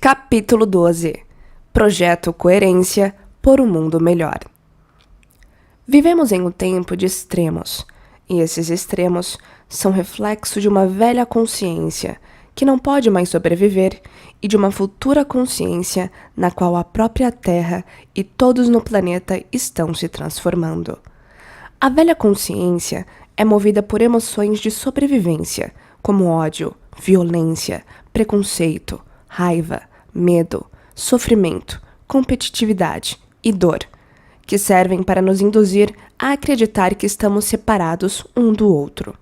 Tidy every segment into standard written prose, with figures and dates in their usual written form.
Capítulo 12. Projeto Coerência por um mundo melhor. Vivemos em um tempo de extremos, e esses extremos são reflexo de uma velha consciência que não pode mais sobreviver e de uma futura consciência na qual a própria Terra e todos no planeta estão se transformando. A velha consciência é movida por emoções de sobrevivência, como ódio, violência, preconceito, raiva, medo, sofrimento, competitividade e dor, que servem para nos induzir a acreditar que estamos separados um do outro.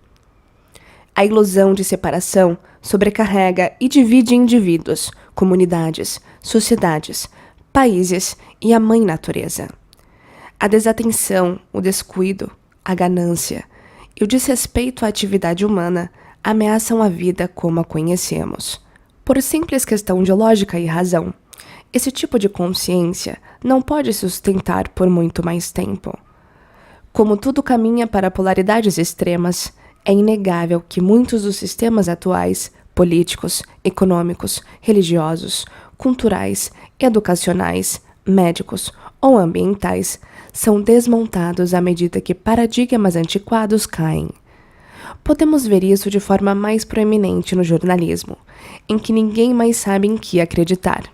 A ilusão de separação sobrecarrega e divide indivíduos, comunidades, sociedades, países e a mãe natureza. A desatenção, o descuido, a ganância e o desrespeito à atividade humana ameaçam a vida como a conhecemos. Por simples questão de lógica e razão, esse tipo de consciência não pode se sustentar por muito mais tempo. Como tudo caminha para polaridades extremas, é inegável que muitos dos sistemas atuais, políticos, econômicos, religiosos, culturais, educacionais, médicos ou ambientais, são desmontados à medida que paradigmas antiquados caem. Podemos ver isso de forma mais proeminente no jornalismo, em que ninguém mais sabe em que acreditar.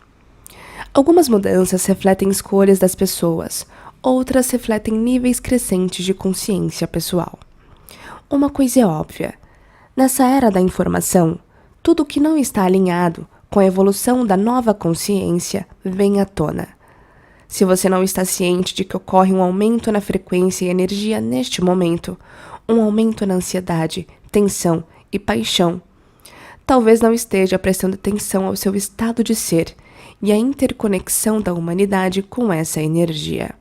Algumas mudanças refletem escolhas das pessoas, outras refletem níveis crescentes de consciência pessoal. Uma coisa é óbvia: nessa era da informação, tudo o que não está alinhado com a evolução da nova consciência vem à tona. Se você não está ciente de que ocorre um aumento na frequência e energia neste momento, um aumento na ansiedade, tensão e paixão, talvez não esteja prestando atenção ao seu estado de ser e à interconexão da humanidade com essa energia.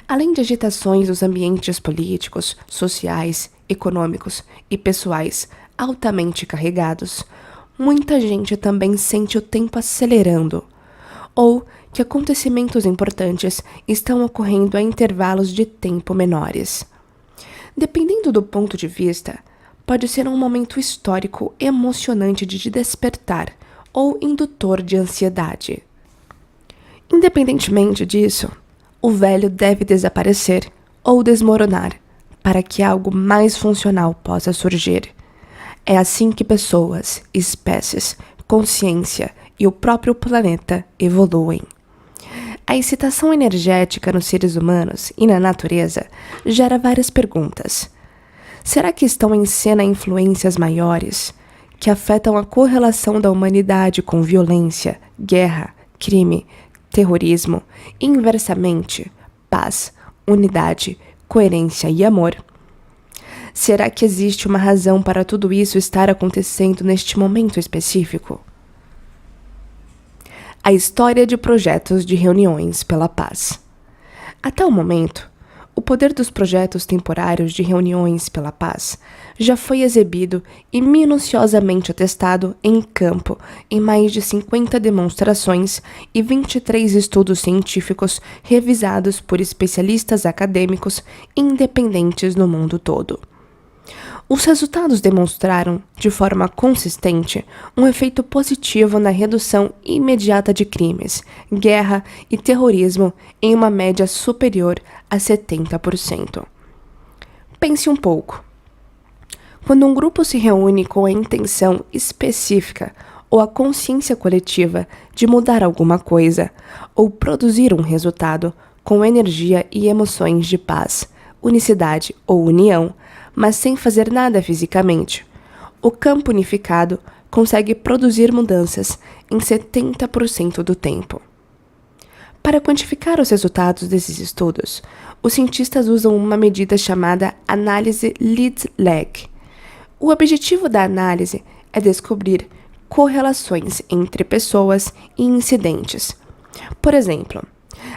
Além de agitações nos ambientes políticos, sociais, econômicos e pessoais altamente carregados, muita gente também sente o tempo acelerando, ou que acontecimentos importantes estão ocorrendo a intervalos de tempo menores. Dependendo do ponto de vista, pode ser um momento histórico emocionante de despertar ou indutor de ansiedade. Independentemente disso, o velho deve desaparecer ou desmoronar para que algo mais funcional possa surgir. É assim que pessoas, espécies, consciência e o próprio planeta evoluem. A excitação energética nos seres humanos e na natureza gera várias perguntas. Será que estão em cena influências maiores que afetam a correlação da humanidade com violência, guerra, crime, terrorismo, e inversamente, paz, unidade, coerência e amor? Será que existe uma razão para tudo isso estar acontecendo neste momento específico? A história de projetos de reuniões pela paz. Até o momento, o poder dos projetos temporários de reuniões pela paz já foi exibido e minuciosamente atestado em campo em mais de 50 demonstrações e 23 estudos científicos revisados por especialistas acadêmicos independentes no mundo todo. Os resultados demonstraram, de forma consistente, um efeito positivo na redução imediata de crimes, guerra e terrorismo em uma média superior a 70%. Pense um pouco. Quando um grupo se reúne com a intenção específica ou a consciência coletiva de mudar alguma coisa ou produzir um resultado com energia e emoções de paz, unicidade ou união, mas sem fazer nada fisicamente, o campo unificado consegue produzir mudanças em 70% do tempo. Para quantificar os resultados desses estudos, os cientistas usam uma medida chamada análise lead-lag. O objetivo da análise é descobrir correlações entre pessoas e incidentes. Por exemplo,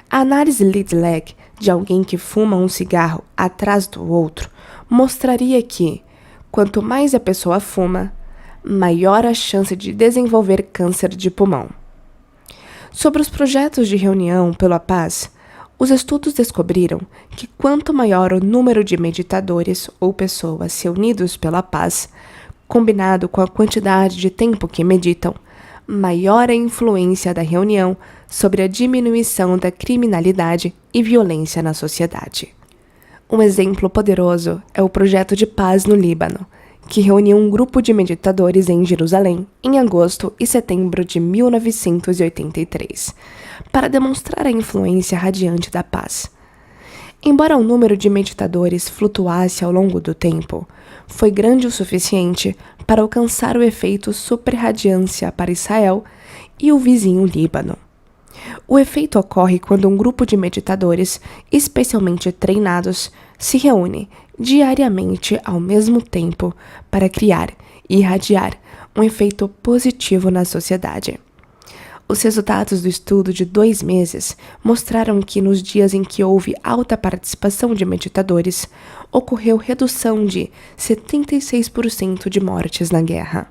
a análise lead-lag de alguém que fuma um cigarro atrás do outro mostraria que, quanto mais a pessoa fuma, maior a chance de desenvolver câncer de pulmão. Sobre os projetos de reunião pela paz, os estudos descobriram que quanto maior o número de meditadores ou pessoas reunidos pela paz, combinado com a quantidade de tempo que meditam, maior a influência da reunião sobre a diminuição da criminalidade e violência na sociedade. Um exemplo poderoso é o projeto de paz no Líbano, que reuniu um grupo de meditadores em Jerusalém em agosto e setembro de 1983, para demonstrar a influência radiante da paz. Embora o número de meditadores flutuasse ao longo do tempo, foi grande o suficiente para alcançar o efeito superradiância para Israel e o vizinho Líbano. O efeito ocorre quando um grupo de meditadores, especialmente treinados, se reúne diariamente ao mesmo tempo para criar e irradiar um efeito positivo na sociedade. Os resultados do estudo de 2 meses mostraram que nos dias em que houve alta participação de meditadores, ocorreu redução de 76% de mortes na guerra.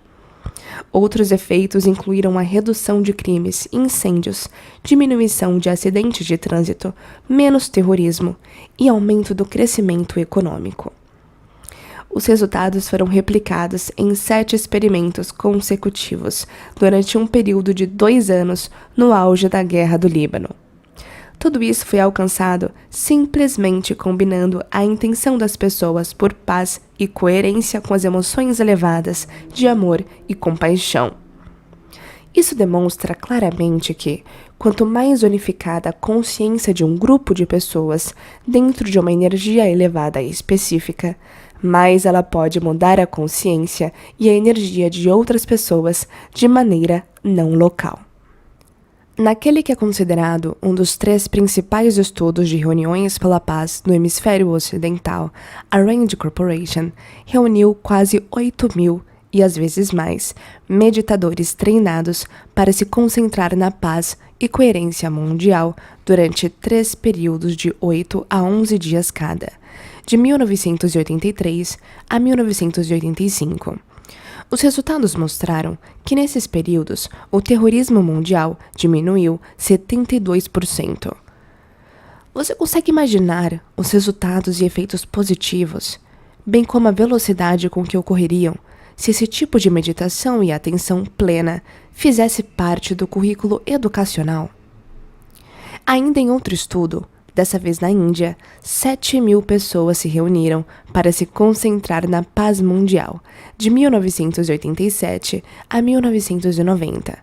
Outros efeitos incluíram a redução de crimes e incêndios, diminuição de acidentes de trânsito, menos terrorismo e aumento do crescimento econômico. Os resultados foram replicados em 7 experimentos consecutivos durante um período de 2 anos no auge da Guerra do Líbano. Tudo isso foi alcançado simplesmente combinando a intenção das pessoas por paz e coerência com as emoções elevadas de amor e compaixão. Isso demonstra claramente que, quanto mais unificada a consciência de um grupo de pessoas dentro de uma energia elevada e específica, mais ela pode mudar a consciência e a energia de outras pessoas de maneira não local. Naquele que é considerado um dos 3 principais estudos de reuniões pela paz no hemisfério ocidental, a RAND Corporation reuniu quase 8.000 e às vezes mais meditadores treinados para se concentrar na paz e coerência mundial durante 3 períodos de 8 a 11 dias cada, de 1983 a 1985. Os resultados mostraram que nesses períodos o terrorismo mundial diminuiu 72%. Você consegue imaginar os resultados e efeitos positivos, bem como a velocidade com que ocorreriam se esse tipo de meditação e atenção plena fizesse parte do currículo educacional? Ainda em outro estudo, dessa vez na Índia, 7.000 pessoas se reuniram para se concentrar na paz mundial, de 1987 a 1990.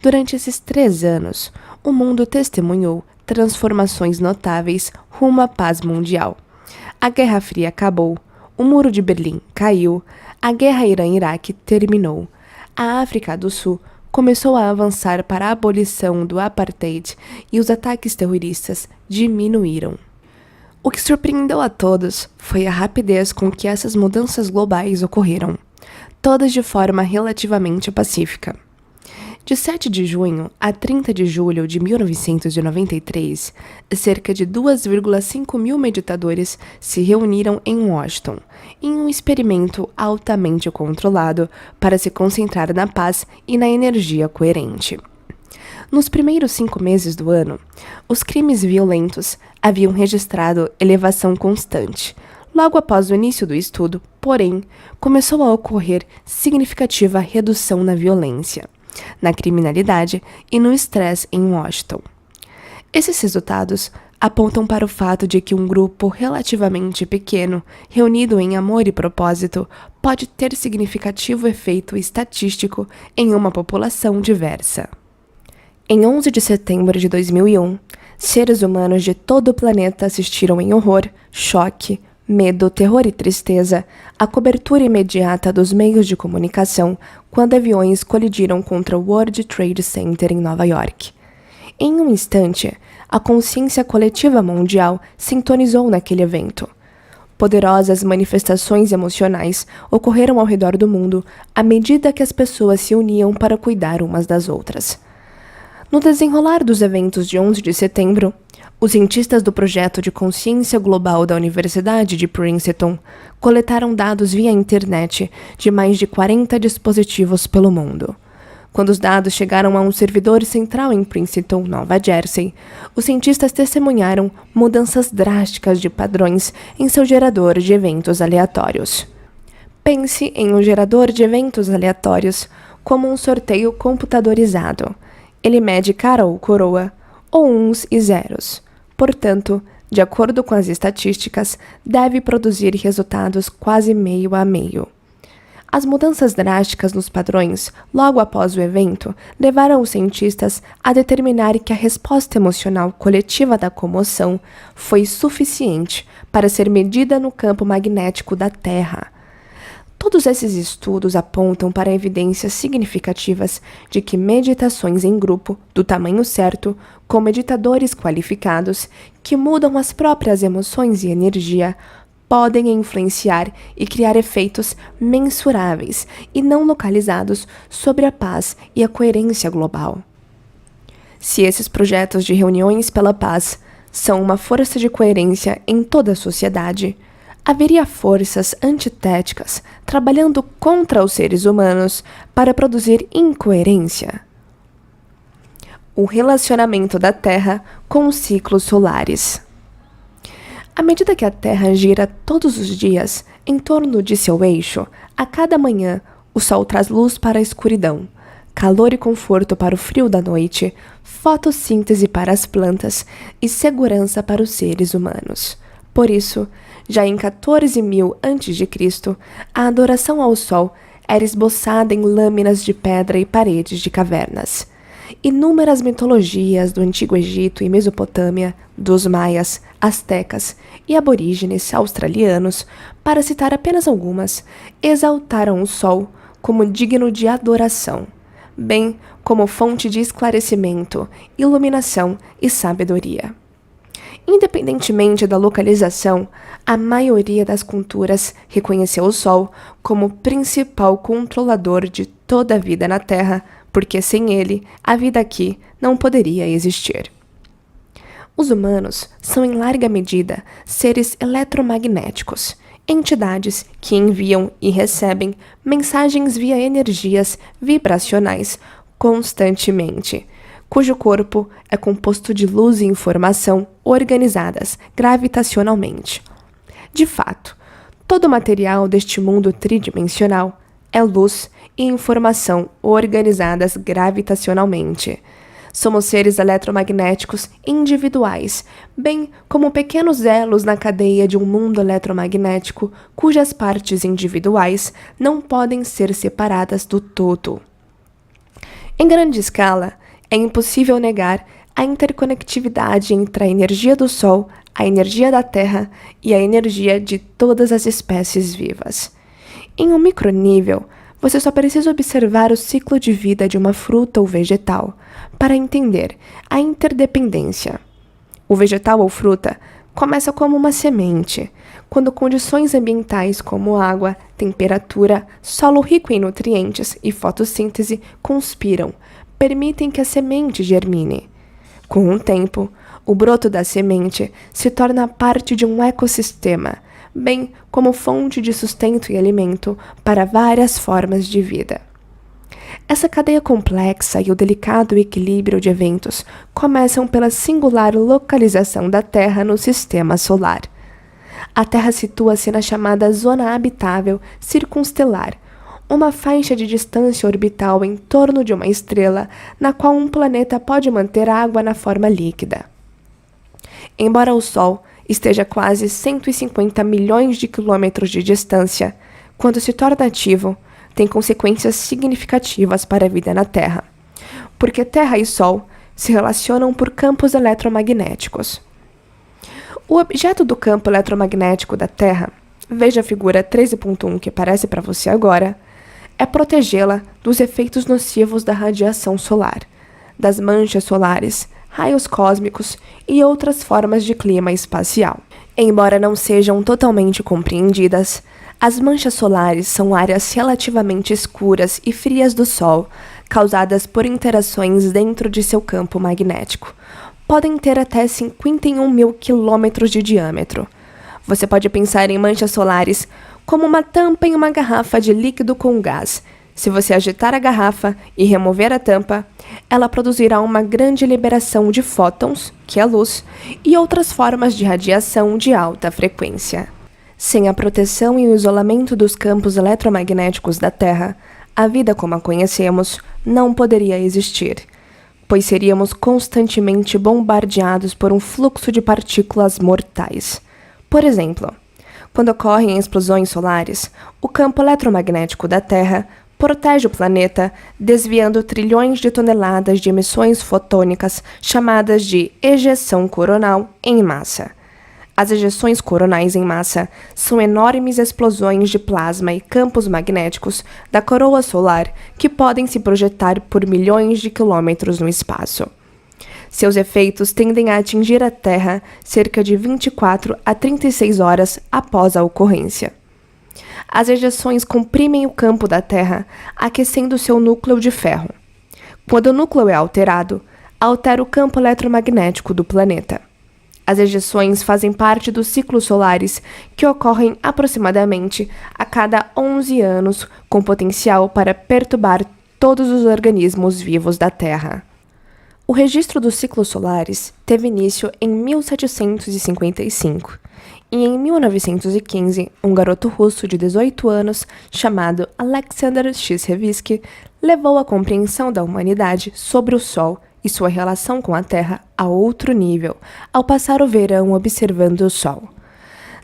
Durante esses 3 anos, o mundo testemunhou transformações notáveis rumo à paz mundial. A Guerra Fria acabou, o Muro de Berlim caiu, a Guerra Irã-Iraque terminou, a África do Sul começou a avançar para a abolição do apartheid e os ataques terroristas diminuíram. O que surpreendeu a todos foi a rapidez com que essas mudanças globais ocorreram, todas de forma relativamente pacífica. De 7 de junho a 30 de julho de 1993, cerca de 2,5 mil meditadores se reuniram em Washington, em um experimento altamente controlado para se concentrar na paz e na energia coerente. Nos primeiros 5 meses do ano, os crimes violentos haviam registrado elevação constante. Logo após o início do estudo, porém, começou a ocorrer significativa redução na violência, na criminalidade e no estresse em Washington. Esses resultados apontam para o fato de que um grupo relativamente pequeno, reunido em amor e propósito, pode ter significativo efeito estatístico em uma população diversa. Em 11 de setembro de 2001, seres humanos de todo o planeta assistiram em horror, choque, medo, terror e tristeza à cobertura imediata dos meios de comunicação quando aviões colidiram contra o World Trade Center em Nova York. Em um instante, a consciência coletiva mundial sintonizou naquele evento. Poderosas manifestações emocionais ocorreram ao redor do mundo à medida que as pessoas se uniam para cuidar umas das outras. No desenrolar dos eventos de 11 de setembro, os cientistas do projeto de consciência global da Universidade de Princeton coletaram dados via internet de mais de 40 dispositivos pelo mundo. Quando os dados chegaram a um servidor central em Princeton, Nova Jersey, os cientistas testemunharam mudanças drásticas de padrões em seu gerador de eventos aleatórios. Pense em um gerador de eventos aleatórios como um sorteio computadorizado. Ele mede cara ou coroa, ou uns e zeros. Portanto, de acordo com as estatísticas, deve produzir resultados quase meio a meio. As mudanças drásticas nos padrões, logo após o evento, levaram os cientistas a determinar que a resposta emocional coletiva da comoção foi suficiente para ser medida no campo magnético da Terra. Todos esses estudos apontam para evidências significativas de que meditações em grupo, do tamanho certo, com meditadores qualificados, que mudam as próprias emoções e energia, podem influenciar e criar efeitos mensuráveis e não localizados sobre a paz e a coerência global. Se esses projetos de reuniões pela paz são uma força de coerência em toda a sociedade, haveria forças antitéticas trabalhando contra os seres humanos para produzir incoerência. O relacionamento da Terra com os ciclos solares. À medida que a Terra gira todos os dias em torno de seu eixo, a cada manhã o Sol traz luz para a escuridão, calor e conforto para o frio da noite, fotossíntese para as plantas e segurança para os seres humanos. Por isso, já em 14.000 a.C., a adoração ao Sol era esboçada em lâminas de pedra e paredes de cavernas. Inúmeras mitologias do Antigo Egito e Mesopotâmia, dos maias, astecas e aborígenes australianos, para citar apenas algumas, exaltaram o Sol como digno de adoração, bem como fonte de esclarecimento, iluminação e sabedoria. Independentemente da localização, a maioria das culturas reconheceu o Sol como principal controlador de toda a vida na Terra, porque sem ele, a vida aqui não poderia existir. Os humanos são, em larga medida, seres eletromagnéticos, entidades que enviam e recebem mensagens via energias vibracionais constantemente, cujo corpo é composto de luz e informação organizadas gravitacionalmente. De fato, todo material deste mundo tridimensional é luz e informação organizadas gravitacionalmente. Somos seres eletromagnéticos individuais, bem como pequenos elos na cadeia de um mundo eletromagnético cujas partes individuais não podem ser separadas do todo. Em grande escala, é impossível negar a interconectividade entre a energia do Sol, a energia da Terra e a energia de todas as espécies vivas. Em um micronível, você só precisa observar o ciclo de vida de uma fruta ou vegetal para entender a interdependência. O vegetal ou fruta começa como uma semente, quando condições ambientais como água, temperatura, solo rico em nutrientes e fotossíntese conspiram, permitem que a semente germine. Com o tempo, o broto da semente se torna parte de um ecossistema, bem como fonte de sustento e alimento para várias formas de vida. Essa cadeia complexa e o delicado equilíbrio de eventos começam pela singular localização da Terra no sistema solar. A Terra situa-se na chamada Zona Habitável Circunstelar, uma faixa de distância orbital em torno de uma estrela na qual um planeta pode manter água na forma líquida. Embora o Sol esteja a quase 150 milhões de quilômetros de distância, quando se torna ativo, tem consequências significativas para a vida na Terra, porque Terra e Sol se relacionam por campos eletromagnéticos. O objeto do campo eletromagnético da Terra, veja a figura 13.1 que aparece para você agora, é protegê-la dos efeitos nocivos da radiação solar, das manchas solares, raios cósmicos e outras formas de clima espacial. Embora não sejam totalmente compreendidas, as manchas solares são áreas relativamente escuras e frias do Sol, causadas por interações dentro de seu campo magnético. Podem ter até 51 mil quilômetros de diâmetro. Você pode pensar em manchas solares como uma tampa em uma garrafa de líquido com gás. Se você agitar a garrafa e remover a tampa, ela produzirá uma grande liberação de fótons, que é luz, e outras formas de radiação de alta frequência. Sem a proteção e o isolamento dos campos eletromagnéticos da Terra, a vida como a conhecemos não poderia existir, pois seríamos constantemente bombardeados por um fluxo de partículas mortais. Por exemplo, quando ocorrem explosões solares, o campo eletromagnético da Terra protege o planeta, desviando trilhões de toneladas de emissões fotônicas chamadas de ejeção coronal em massa. As ejeções coronais em massa são enormes explosões de plasma e campos magnéticos da coroa solar que podem se projetar por milhões de quilômetros no espaço. Seus efeitos tendem a atingir a Terra cerca de 24 a 36 horas após a ocorrência. As ejeções comprimem o campo da Terra, aquecendo seu núcleo de ferro. Quando o núcleo é alterado, altera o campo eletromagnético do planeta. As ejeções fazem parte dos ciclos solares que ocorrem aproximadamente a cada 11 anos, com potencial para perturbar todos os organismos vivos da Terra. O registro dos ciclos solares teve início em 1755, e em 1915, um garoto russo de 18 anos, chamado Alexander Chizhevsky, levou a compreensão da humanidade sobre o Sol e sua relação com a Terra a outro nível, ao passar o verão observando o Sol.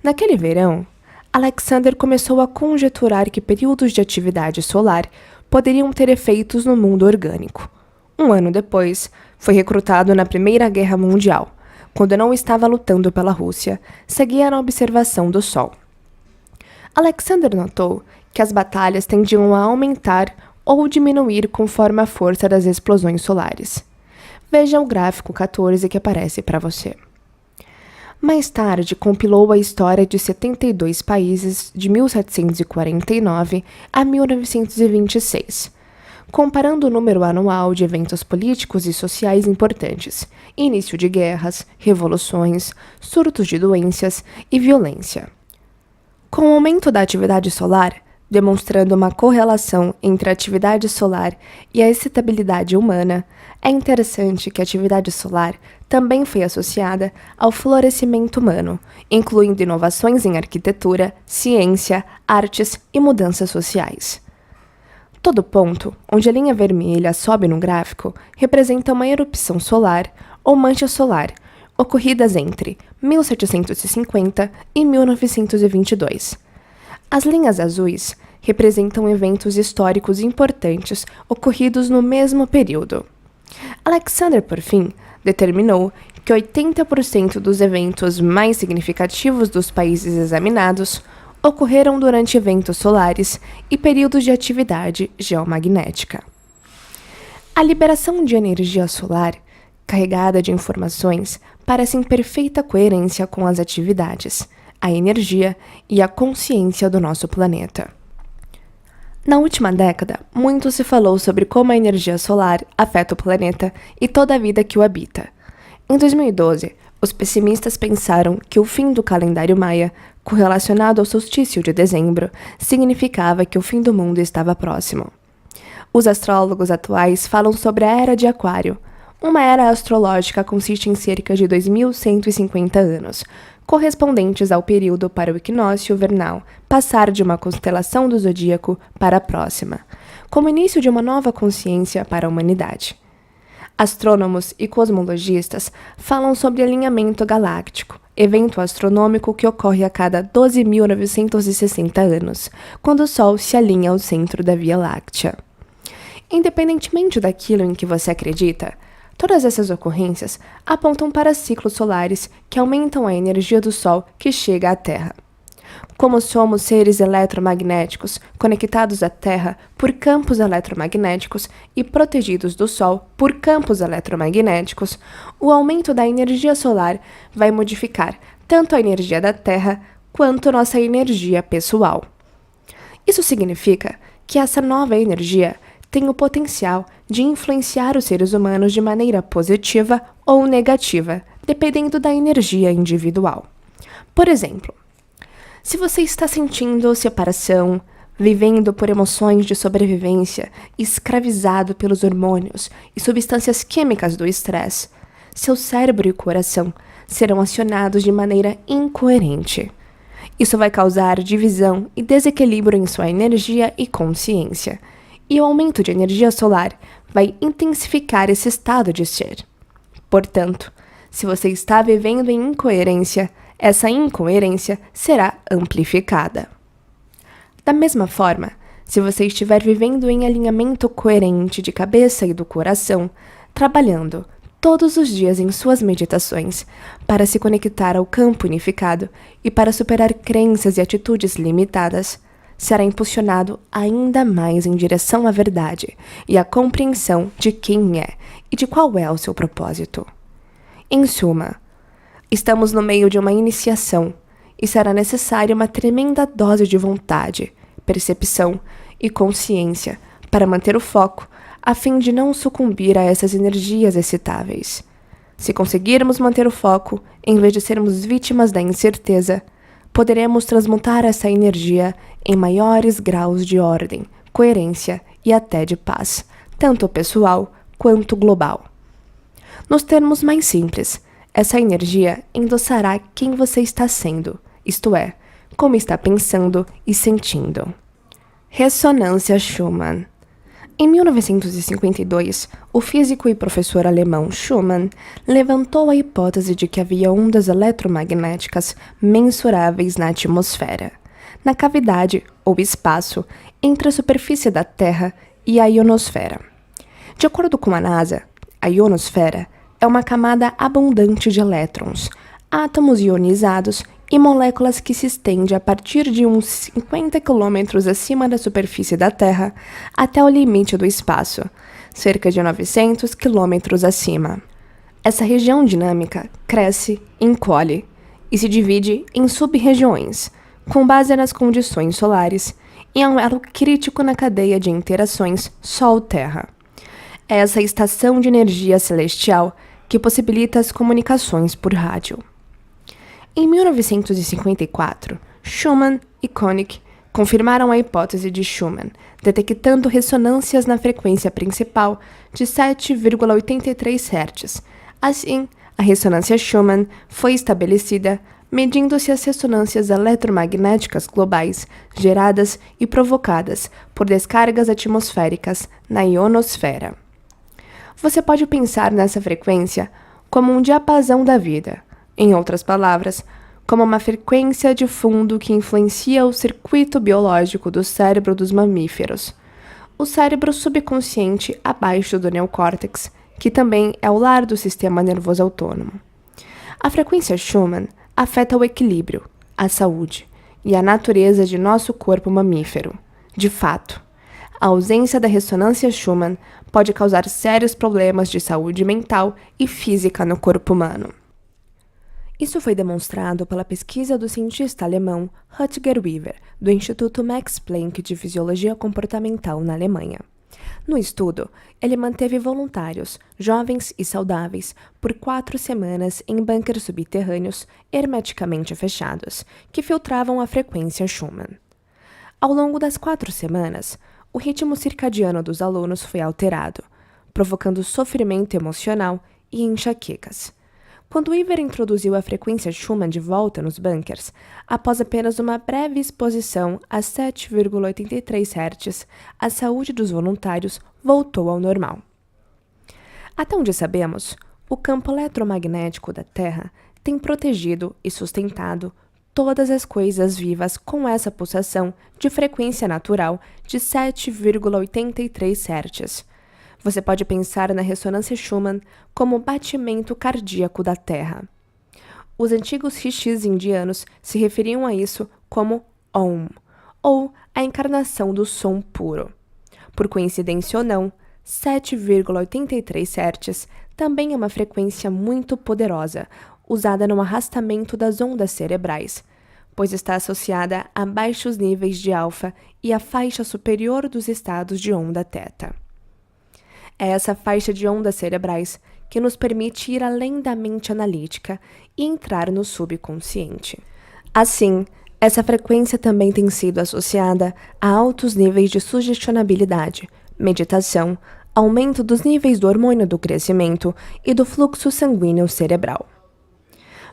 Naquele verão, Alexander começou a conjecturar que períodos de atividade solar poderiam ter efeitos no mundo orgânico. Um ano depois, foi recrutado na Primeira Guerra Mundial, quando não estava lutando pela Rússia, seguia na observação do Sol. Alexander notou que as batalhas tendiam a aumentar ou diminuir conforme a força das explosões solares. Veja o gráfico 14 que aparece para você. Mais tarde, compilou a história de 72 países de 1749 a 1926, comparando o número anual de eventos políticos e sociais importantes, início de guerras, revoluções, surtos de doenças e violência. Com o aumento da atividade solar, demonstrando uma correlação entre a atividade solar e a excitabilidade humana, é interessante que a atividade solar também foi associada ao florescimento humano, incluindo inovações em arquitetura, ciência, artes e mudanças sociais. Todo ponto onde a linha vermelha sobe no gráfico representa uma erupção solar ou mancha solar, ocorridas entre 1750 e 1922. As linhas azuis representam eventos históricos importantes ocorridos no mesmo período. Alexander, por fim, determinou que 80% dos eventos mais significativos dos países examinados ocorreram durante eventos solares e períodos de atividade geomagnética. A liberação de energia solar, carregada de informações, parece em perfeita coerência com as atividades, a energia e a consciência do nosso planeta. Na última década, muito se falou sobre como a energia solar afeta o planeta e toda a vida que o habita. Em 2012, os pessimistas pensaram que o fim do calendário maia, correlacionado ao solstício de dezembro, significava que o fim do mundo estava próximo. Os astrólogos atuais falam sobre a Era de Aquário. Uma era astrológica consiste em cerca de 2.150 anos, correspondentes ao período para o equinócio vernal passar de uma constelação do zodíaco para a próxima, como início de uma nova consciência para a humanidade. Astrônomos e cosmologistas falam sobre alinhamento galáctico, evento astronômico que ocorre a cada 12.960 anos, quando o Sol se alinha ao centro da Via Láctea. Independentemente daquilo em que você acredita, todas essas ocorrências apontam para ciclos solares que aumentam a energia do Sol que chega à Terra. Como somos seres eletromagnéticos conectados à Terra por campos eletromagnéticos e protegidos do Sol por campos eletromagnéticos, o aumento da energia solar vai modificar tanto a energia da Terra quanto nossa energia pessoal. Isso significa que essa nova energia tem o potencial de influenciar os seres humanos de maneira positiva ou negativa, dependendo da energia individual. Por exemplo, se você está sentindo separação, vivendo por emoções de sobrevivência, escravizado pelos hormônios e substâncias químicas do estresse, seu cérebro e coração serão acionados de maneira incoerente. Isso vai causar divisão e desequilíbrio em sua energia e consciência. e o aumento de energia solar vai intensificar esse estado de ser. Portanto, se você está vivendo em incoerência, essa incoerência será amplificada. Da mesma forma, se você estiver vivendo em alinhamento coerente de cabeça e do coração, trabalhando todos os dias em suas meditações para se conectar ao campo unificado e para superar crenças e atitudes limitadas, será impulsionado ainda mais em direção à verdade e à compreensão de quem é e de qual é o seu propósito. Em suma, estamos no meio de uma iniciação e será necessária uma tremenda dose de vontade, percepção e consciência para manter o foco a fim de não sucumbir a essas energias excitáveis. Se conseguirmos manter o foco, em vez de sermos vítimas da incerteza, poderemos transmutar essa energia em maiores graus de ordem, coerência e até de paz, tanto pessoal quanto global. Nos termos mais simples, essa energia endossará quem você está sendo, isto é, como está pensando e sentindo. Ressonância Schumann. Em 1952, o físico e professor alemão Schumann levantou a hipótese de que havia ondas eletromagnéticas mensuráveis na atmosfera, na cavidade ou espaço entre a superfície da Terra e a ionosfera. De acordo com a NASA, a ionosfera é uma camada abundante de elétrons, átomos ionizados e moléculas que se estende a partir de uns 50 quilômetros acima da superfície da Terra até o limite do espaço, cerca de 900 quilômetros acima. Essa região dinâmica cresce, encolhe e se divide em sub-regiões, com base nas condições solares, e é um elo crítico na cadeia de interações Sol-Terra. É essa estação de energia celestial que possibilita as comunicações por rádio. Em 1954, Schumann e Koenig confirmaram a hipótese de Schumann, detectando ressonâncias na frequência principal de 7,83 Hz. Assim, a ressonância Schumann foi estabelecida medindo-se as ressonâncias eletromagnéticas globais geradas e provocadas por descargas atmosféricas na ionosfera. Você pode pensar nessa frequência como um diapasão da vida. Em outras palavras, como uma frequência de fundo que influencia o circuito biológico do cérebro dos mamíferos, o cérebro subconsciente abaixo do neocórtex, que também é o lar do sistema nervoso autônomo. A frequência Schumann afeta o equilíbrio, a saúde e a natureza de nosso corpo mamífero. De fato, a ausência da ressonância Schumann pode causar sérios problemas de saúde mental e física no corpo humano. Isso foi demonstrado pela pesquisa do cientista alemão Rutger Wever, do Instituto Max Planck de Fisiologia Comportamental na Alemanha. No estudo, ele manteve voluntários, jovens e saudáveis, por 4 semanas em bunkers subterrâneos hermeticamente fechados, que filtravam a frequência Schumann. Ao longo das 4 semanas, o ritmo circadiano dos alunos foi alterado, provocando sofrimento emocional e enxaquecas. Quando Wever introduziu a frequência Schumann de volta nos bunkers, após apenas uma breve exposição a 7,83 Hz, a saúde dos voluntários voltou ao normal. Até onde sabemos, o campo eletromagnético da Terra tem protegido e sustentado todas as coisas vivas com essa pulsação de frequência natural de 7,83 Hz. Você pode pensar na ressonância Schumann como o batimento cardíaco da Terra. Os antigos rishis indianos se referiam a isso como Om, ou a encarnação do som puro. Por coincidência ou não, 7,83 Hz também é uma frequência muito poderosa, usada no arrastamento das ondas cerebrais, pois está associada a baixos níveis de alfa e a faixa superior dos estados de onda teta. É essa faixa de ondas cerebrais que nos permite ir além da mente analítica e entrar no subconsciente. Assim, essa frequência também tem sido associada a altos níveis de sugestionabilidade, meditação, aumento dos níveis do hormônio do crescimento e do fluxo sanguíneo cerebral.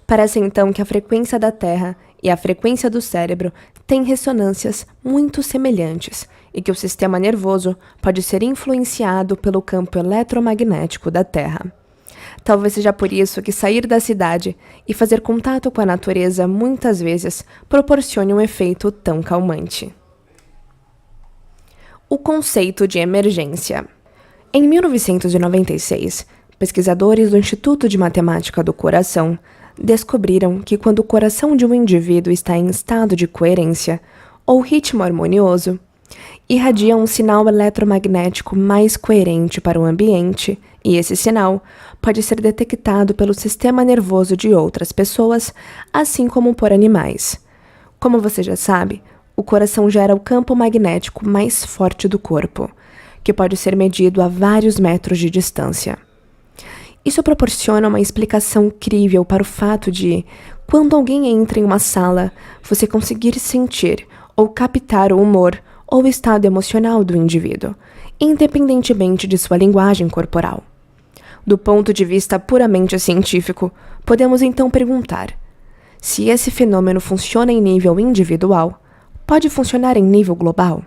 Parece então que a frequência da Terra e a frequência do cérebro têm ressonâncias muito semelhantes e que o sistema nervoso pode ser influenciado pelo campo eletromagnético da Terra. Talvez seja por isso que sair da cidade e fazer contato com a natureza muitas vezes proporcione um efeito tão calmante. O conceito de emergência. Em 1996, pesquisadores do Instituto de Matemática do Coração descobriram que quando o coração de um indivíduo está em estado de coerência ou ritmo harmonioso, irradia um sinal eletromagnético mais coerente para o ambiente, e esse sinal pode ser detectado pelo sistema nervoso de outras pessoas, assim como por animais. Como você já sabe, o coração gera o campo magnético mais forte do corpo, que pode ser medido a vários metros de distância. Isso proporciona uma explicação crível para o fato de, quando alguém entra em uma sala, você conseguir sentir ou captar o humor ou o estado emocional do indivíduo, independentemente de sua linguagem corporal. Do ponto de vista puramente científico, podemos então perguntar: se esse fenômeno funciona em nível individual, pode funcionar em nível global?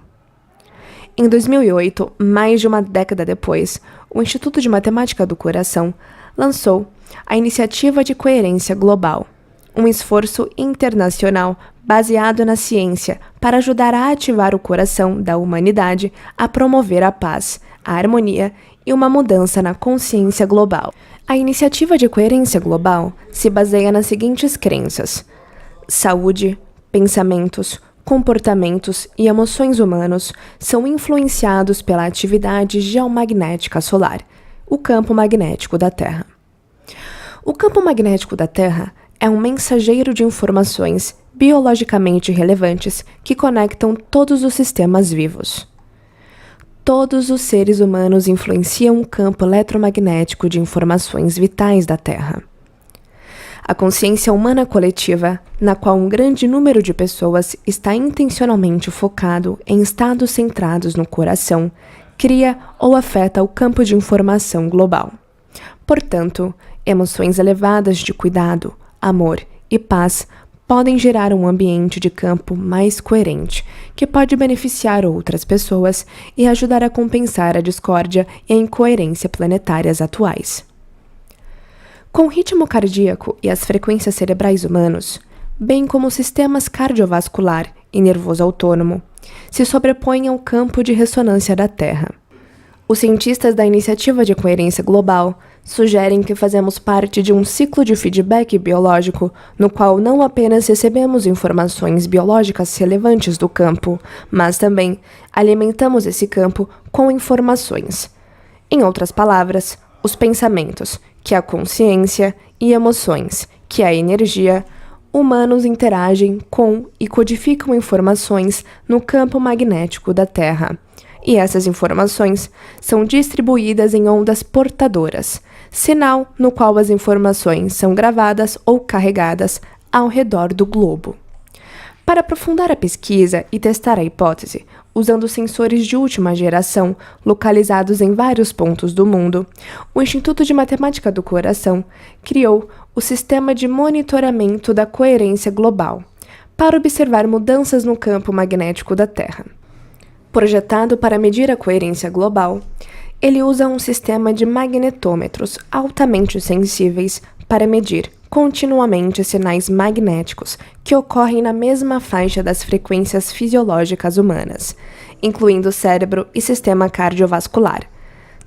Em 2008, mais de uma década depois, o Instituto de Matemática do Coração lançou a Iniciativa de Coerência Global, um esforço internacional baseado na ciência para ajudar a ativar o coração da humanidade a promover a paz, a harmonia e uma mudança na consciência global. A Iniciativa de Coerência Global se baseia nas seguintes crenças: saúde, pensamentos, comportamentos e emoções humanos são influenciados pela atividade geomagnética solar, o campo magnético da Terra. O campo magnético da Terra é um mensageiro de informações biologicamente relevantes que conectam todos os sistemas vivos. Todos os seres humanos influenciam o campo eletromagnético de informações vitais da Terra. A consciência humana coletiva, na qual um grande número de pessoas está intencionalmente focado em estados centrados no coração, cria ou afeta o campo de informação global. Portanto, emoções elevadas de cuidado, amor e paz podem gerar um ambiente de campo mais coerente, que pode beneficiar outras pessoas e ajudar a compensar a discórdia e a incoerência planetárias atuais. Com o ritmo cardíaco e as frequências cerebrais humanos, bem como os sistemas cardiovascular e nervoso autônomo, se sobrepõem ao campo de ressonância da Terra. Os cientistas da Iniciativa de Coerência Global sugerem que fazemos parte de um ciclo de feedback biológico no qual não apenas recebemos informações biológicas relevantes do campo, mas também alimentamos esse campo com informações. Em outras palavras, os pensamentos, que é a consciência, e emoções, que é a energia, humanos interagem com e codificam informações no campo magnético da Terra. E essas informações são distribuídas em ondas portadoras, sinal no qual as informações são gravadas ou carregadas ao redor do globo. Para aprofundar a pesquisa e testar a hipótese, usando sensores de última geração localizados em vários pontos do mundo, o Instituto de Matemática do Coração criou o Sistema de Monitoramento da Coerência Global, para observar mudanças no campo magnético da Terra. Projetado para medir a coerência global, ele usa um sistema de magnetômetros altamente sensíveis para medir continuamente sinais magnéticos que ocorrem na mesma faixa das frequências fisiológicas humanas, incluindo cérebro e sistema cardiovascular.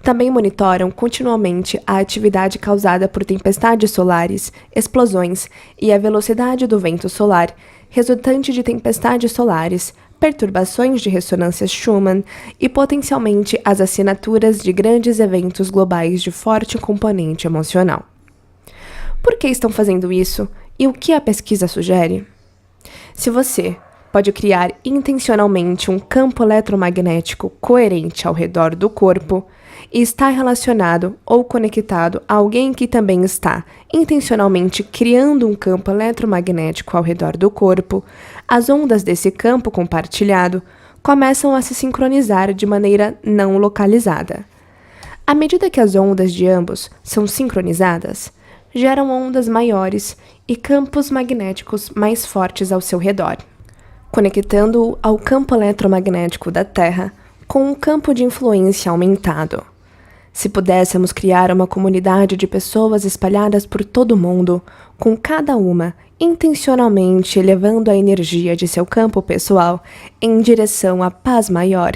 Também monitoram continuamente a atividade causada por tempestades solares, explosões e a velocidade do vento solar, resultante de tempestades solares, perturbações de ressonância Schumann e potencialmente as assinaturas de grandes eventos globais de forte componente emocional. Por que estão fazendo isso e o que a pesquisa sugere? Se você pode criar intencionalmente um campo eletromagnético coerente ao redor do corpo e está relacionado ou conectado a alguém que também está intencionalmente criando um campo eletromagnético ao redor do corpo, as ondas desse campo compartilhado começam a se sincronizar de maneira não localizada. À medida que as ondas de ambos são sincronizadas, geram ondas maiores e campos magnéticos mais fortes ao seu redor. conectando-o ao campo eletromagnético da Terra com um campo de influência aumentado. Se pudéssemos criar uma comunidade de pessoas espalhadas por todo o mundo, com cada uma intencionalmente elevando a energia de seu campo pessoal em direção à paz maior,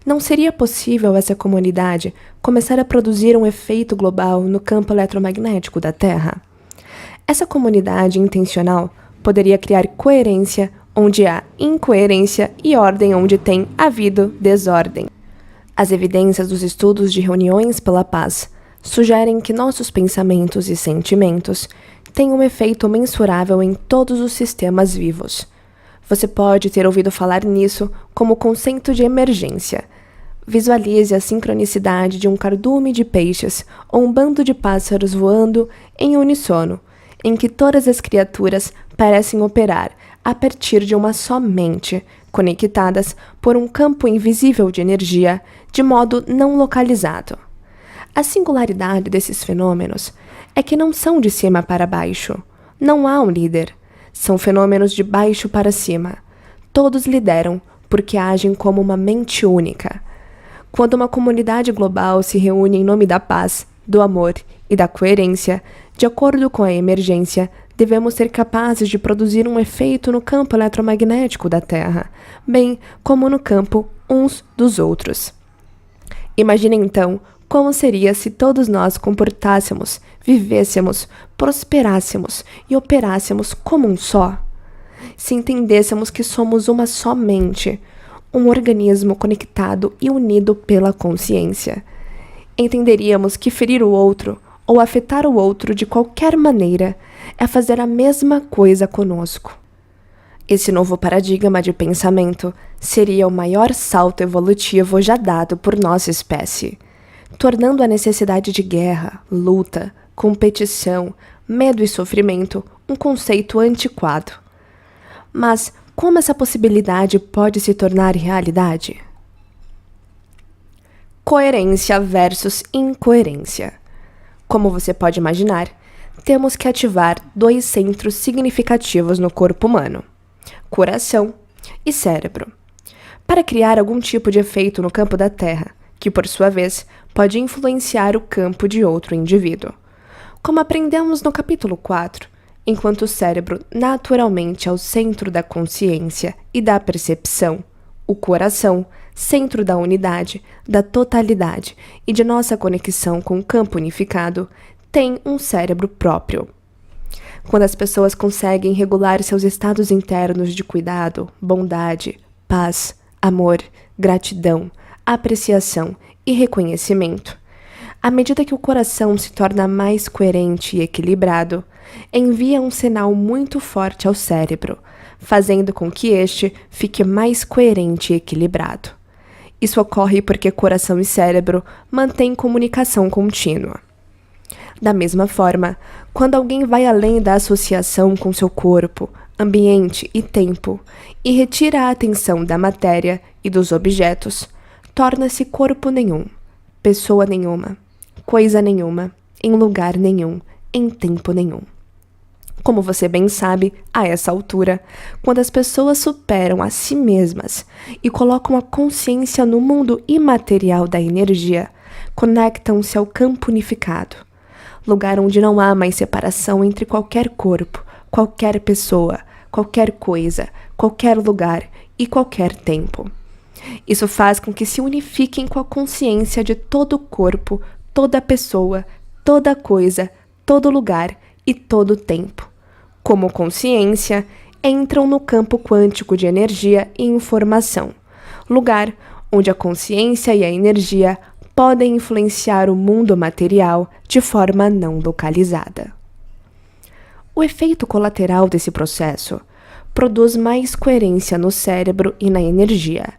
não seria possível essa comunidade começar a produzir um efeito global no campo eletromagnético da Terra? Essa comunidade intencional poderia criar coerência onde há incoerência e ordem onde tem havido desordem. As evidências dos estudos de reuniões pela paz sugerem que nossos pensamentos e sentimentos têm um efeito mensurável em todos os sistemas vivos. Você pode ter ouvido falar nisso como conceito de emergência. Visualize a sincronicidade de um cardume de peixes ou um bando de pássaros voando em uníssono, em que todas as criaturas parecem operar a partir de uma só mente, conectadas por um campo invisível de energia, de modo não localizado. A singularidade desses fenômenos é que não são de cima para baixo. Não há um líder. São fenômenos de baixo para cima. Todos lideram porque agem como uma mente única. Quando uma comunidade global se reúne em nome da paz, do amor e da coerência, de acordo com a emergência, devemos ser capazes de produzir um efeito no campo eletromagnético da Terra, bem como no campo uns dos outros. Imagine então como seria se todos nós comportássemos, vivêssemos, prosperássemos e operássemos como um só. Se entendêssemos que somos uma só mente, um organismo conectado e unido pela consciência. Entenderíamos que ferir o outro ou afetar o outro de qualquer maneira é fazer a mesma coisa conosco. Esse novo paradigma de pensamento seria o maior salto evolutivo já dado por nossa espécie, tornando a necessidade de guerra, luta, competição, medo e sofrimento um conceito antiquado. Mas como essa possibilidade pode se tornar realidade? Coerência versus incoerência. Como você pode imaginar, temos que ativar dois centros significativos no corpo humano: coração e cérebro, para criar algum tipo de efeito no campo da Terra, que por sua vez pode influenciar o campo de outro indivíduo. Como aprendemos no capítulo 4, enquanto o cérebro naturalmente é o centro da consciência e da percepção, o coração, centro da unidade, da totalidade e de nossa conexão com o campo unificado, tem um cérebro próprio. Quando as pessoas conseguem regular seus estados internos de cuidado, bondade, paz, amor, gratidão, apreciação e reconhecimento, à medida que o coração se torna mais coerente e equilibrado, envia um sinal muito forte ao cérebro, fazendo com que este fique mais coerente e equilibrado. Isso ocorre porque coração e cérebro mantêm comunicação contínua. Da mesma forma, quando alguém vai além da associação com seu corpo, ambiente e tempo e retira a atenção da matéria e dos objetos, torna-se corpo nenhum, pessoa nenhuma, coisa nenhuma, em lugar nenhum, em tempo nenhum. Como você bem sabe, a essa altura, quando as pessoas superam a si mesmas e colocam a consciência no mundo imaterial da energia, conectam-se ao campo unificado, lugar onde não há mais separação entre qualquer corpo, qualquer pessoa, qualquer coisa, qualquer lugar e qualquer tempo. Isso faz com que se unifiquem com a consciência de todo o corpo, toda pessoa, toda coisa, todo lugar e todo tempo. Como consciência, entram no campo quântico de energia e informação, lugar onde a consciência e a energia podem influenciar o mundo material de forma não localizada. O efeito colateral desse processo produz mais coerência no cérebro e na energia,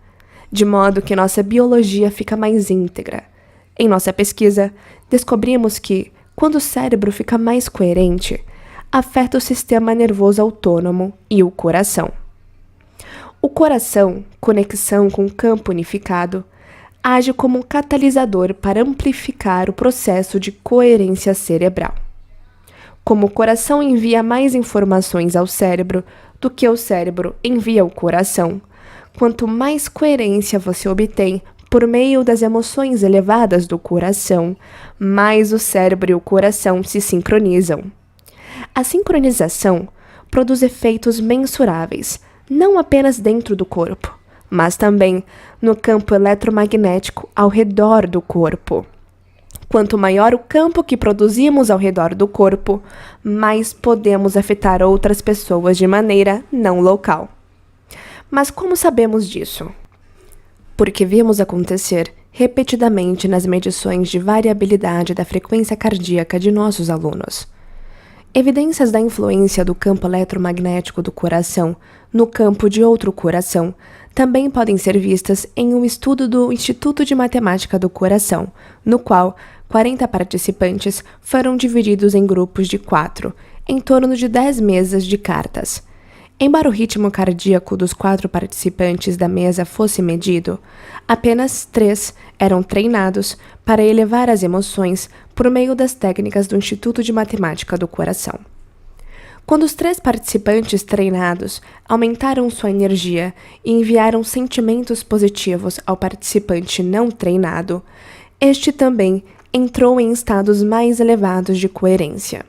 de modo que nossa biologia fica mais íntegra. Em nossa pesquisa, descobrimos que, quando o cérebro fica mais coerente, afeta o sistema nervoso autônomo e o coração. O coração, conexão com o campo unificado, age como um catalisador para amplificar o processo de coerência cerebral. Como o coração envia mais informações ao cérebro do que o cérebro envia ao coração, quanto mais coerência você obtém por meio das emoções elevadas do coração, mais o cérebro e o coração se sincronizam. A sincronização produz efeitos mensuráveis, não apenas dentro do corpo, mas também no campo eletromagnético ao redor do corpo. Quanto maior o campo que produzimos ao redor do corpo, mais podemos afetar outras pessoas de maneira não local. Mas como sabemos disso? Porque vimos acontecer repetidamente nas medições de variabilidade da frequência cardíaca de nossos alunos. Evidências da influência do campo eletromagnético do coração no campo de outro coração também podem ser vistas em um estudo do Instituto de Matemática do Coração, no qual 40 participantes foram divididos em grupos de 4, em torno de 10 mesas de cartas. Embora o ritmo cardíaco dos 4 participantes da mesa fosse medido, apenas 3 eram treinados para elevar as emoções por meio das técnicas do Instituto de Matemática do Coração. Quando os 3 participantes treinados aumentaram sua energia e enviaram sentimentos positivos ao participante não treinado, este também entrou em estados mais elevados de coerência.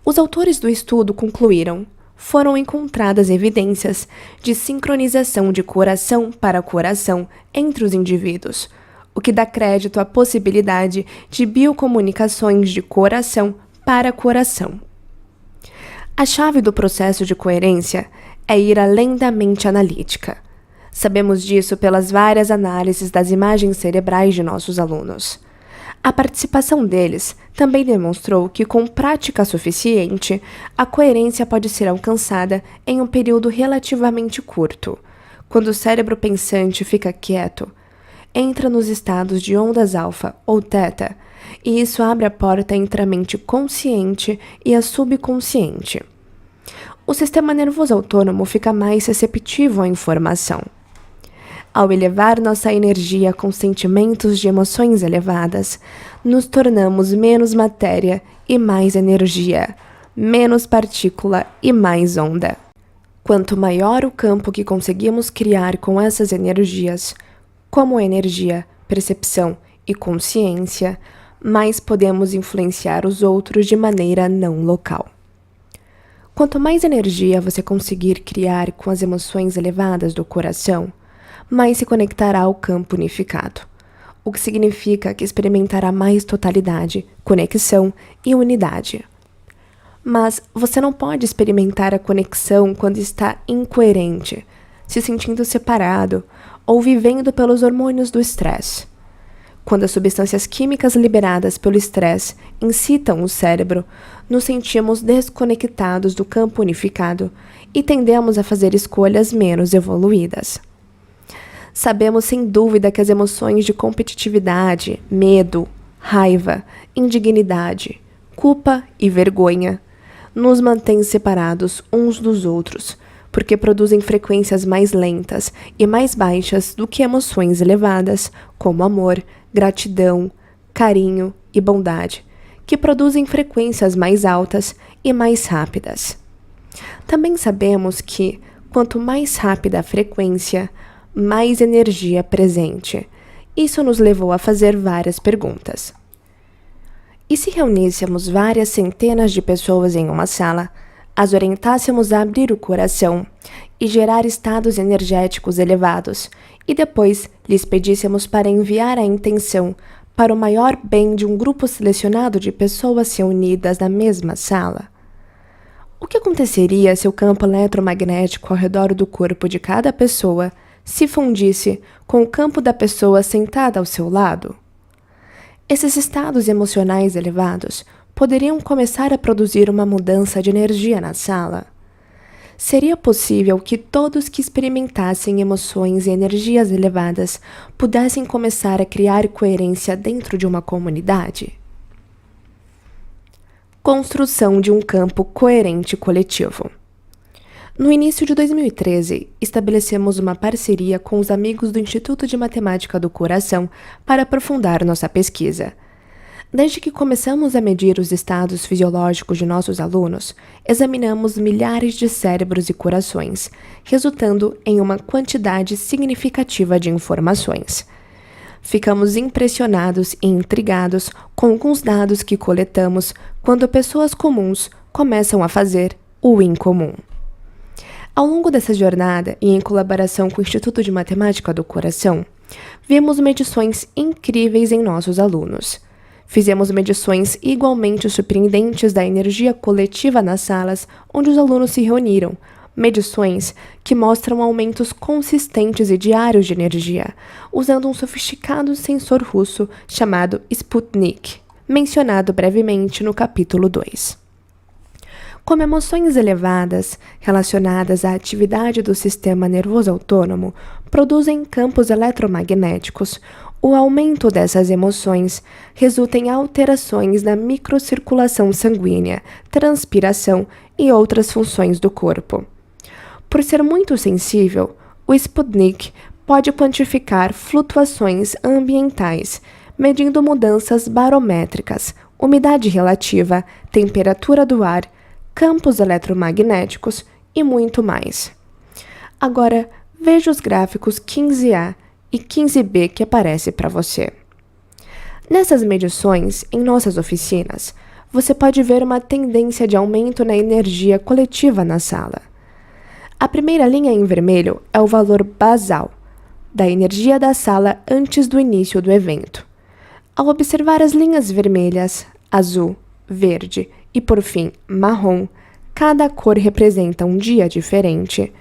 Os autores do estudo concluíram: foram encontradas evidências de sincronização de coração para coração entre os indivíduos, o que dá crédito à possibilidade de biocomunicações de coração para coração. A chave do processo de coerência é ir além da mente analítica. Sabemos disso pelas várias análises das imagens cerebrais de nossos alunos. A participação deles também demonstrou que, com prática suficiente, a coerência pode ser alcançada em um período relativamente curto. Quando o cérebro pensante fica quieto, entra nos estados de ondas alfa ou teta, e isso abre a porta entre a mente consciente e a subconsciente. O sistema nervoso autônomo fica mais receptivo à informação. Ao elevar nossa energia com sentimentos de emoções elevadas, nos tornamos menos matéria e mais energia, menos partícula e mais onda. Quanto maior o campo que conseguimos criar com essas energias, como energia, percepção e consciência, mais podemos influenciar os outros de maneira não local. Quanto mais energia você conseguir criar com as emoções elevadas do coração, mais se conectará ao campo unificado, o que significa que experimentará mais totalidade, conexão e unidade. Mas você não pode experimentar a conexão quando está incoerente, se sentindo separado ou vivendo pelos hormônios do estresse. Quando as substâncias químicas liberadas pelo estresse incitam o cérebro, nos sentimos desconectados do campo unificado e tendemos a fazer escolhas menos evoluídas. Sabemos sem dúvida que as emoções de competitividade, medo, raiva, indignidade, culpa e vergonha nos mantêm separados uns dos outros, porque produzem frequências mais lentas e mais baixas do que emoções elevadas, como amor, gratidão, carinho e bondade, que produzem frequências mais altas e mais rápidas. Também sabemos que, quanto mais rápida a frequência, mais energia presente. Isso nos levou a fazer várias perguntas. E se reuníssemos várias centenas de pessoas em uma sala, as orientássemos a abrir o coração e gerar estados energéticos elevados, e depois lhes pedíssemos para enviar a intenção para o maior bem de um grupo selecionado de pessoas reunidas na mesma sala? O que aconteceria se o campo eletromagnético ao redor do corpo de cada pessoa se fundisse com o campo da pessoa sentada ao seu lado? Esses estados emocionais elevados poderiam começar a produzir uma mudança de energia na sala. Seria possível que todos que experimentassem emoções e energias elevadas pudessem começar a criar coerência dentro de uma comunidade? Construção de um campo coerente coletivo. No início de 2013, estabelecemos uma parceria com os amigos do Instituto de Matemática do Coração para aprofundar nossa pesquisa. Desde que começamos a medir os estados fisiológicos de nossos alunos, examinamos milhares de cérebros e corações, resultando em uma quantidade significativa de informações. Ficamos impressionados e intrigados com alguns dados que coletamos quando pessoas comuns começam a fazer o incomum. Ao longo dessa jornada, e em colaboração com o Instituto de Matemática do Coração, vimos medições incríveis em nossos alunos. Fizemos medições igualmente surpreendentes da energia coletiva nas salas onde os alunos se reuniram, medições que mostram aumentos consistentes e diários de energia, usando um sofisticado sensor russo chamado Sputnik, mencionado brevemente no capítulo 2. Como emoções elevadas, relacionadas à atividade do sistema nervoso autônomo, produzem campos eletromagnéticos, o aumento dessas emoções resulta em alterações na microcirculação sanguínea, transpiração e outras funções do corpo. Por ser muito sensível, o Sputnik pode quantificar flutuações ambientais, medindo mudanças barométricas, umidade relativa, temperatura do ar, campos eletromagnéticos e muito mais. Agora, veja os gráficos 15A e 15B que aparece para você. Nessas medições, em nossas oficinas, você pode ver uma tendência de aumento na energia coletiva na sala. A primeira linha em vermelho é o valor basal da energia da sala antes do início do evento. Ao observar as linhas vermelhas, azul, verde e, por fim, marrom, cada cor representa um dia diferente,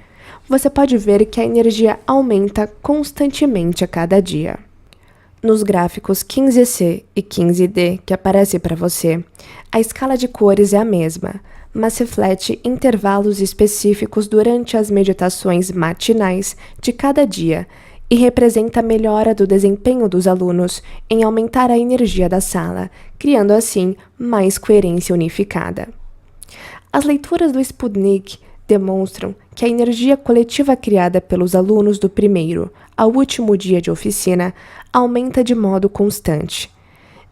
você pode ver que a energia aumenta constantemente a cada dia. Nos gráficos 15C e 15D que aparece para você, a escala de cores é a mesma, mas reflete intervalos específicos durante as meditações matinais de cada dia e representa a melhora do desempenho dos alunos em aumentar a energia da sala, criando assim mais coerência unificada. As leituras do Sputnik demonstram que a energia coletiva criada pelos alunos do primeiro ao último dia de oficina aumenta de modo constante.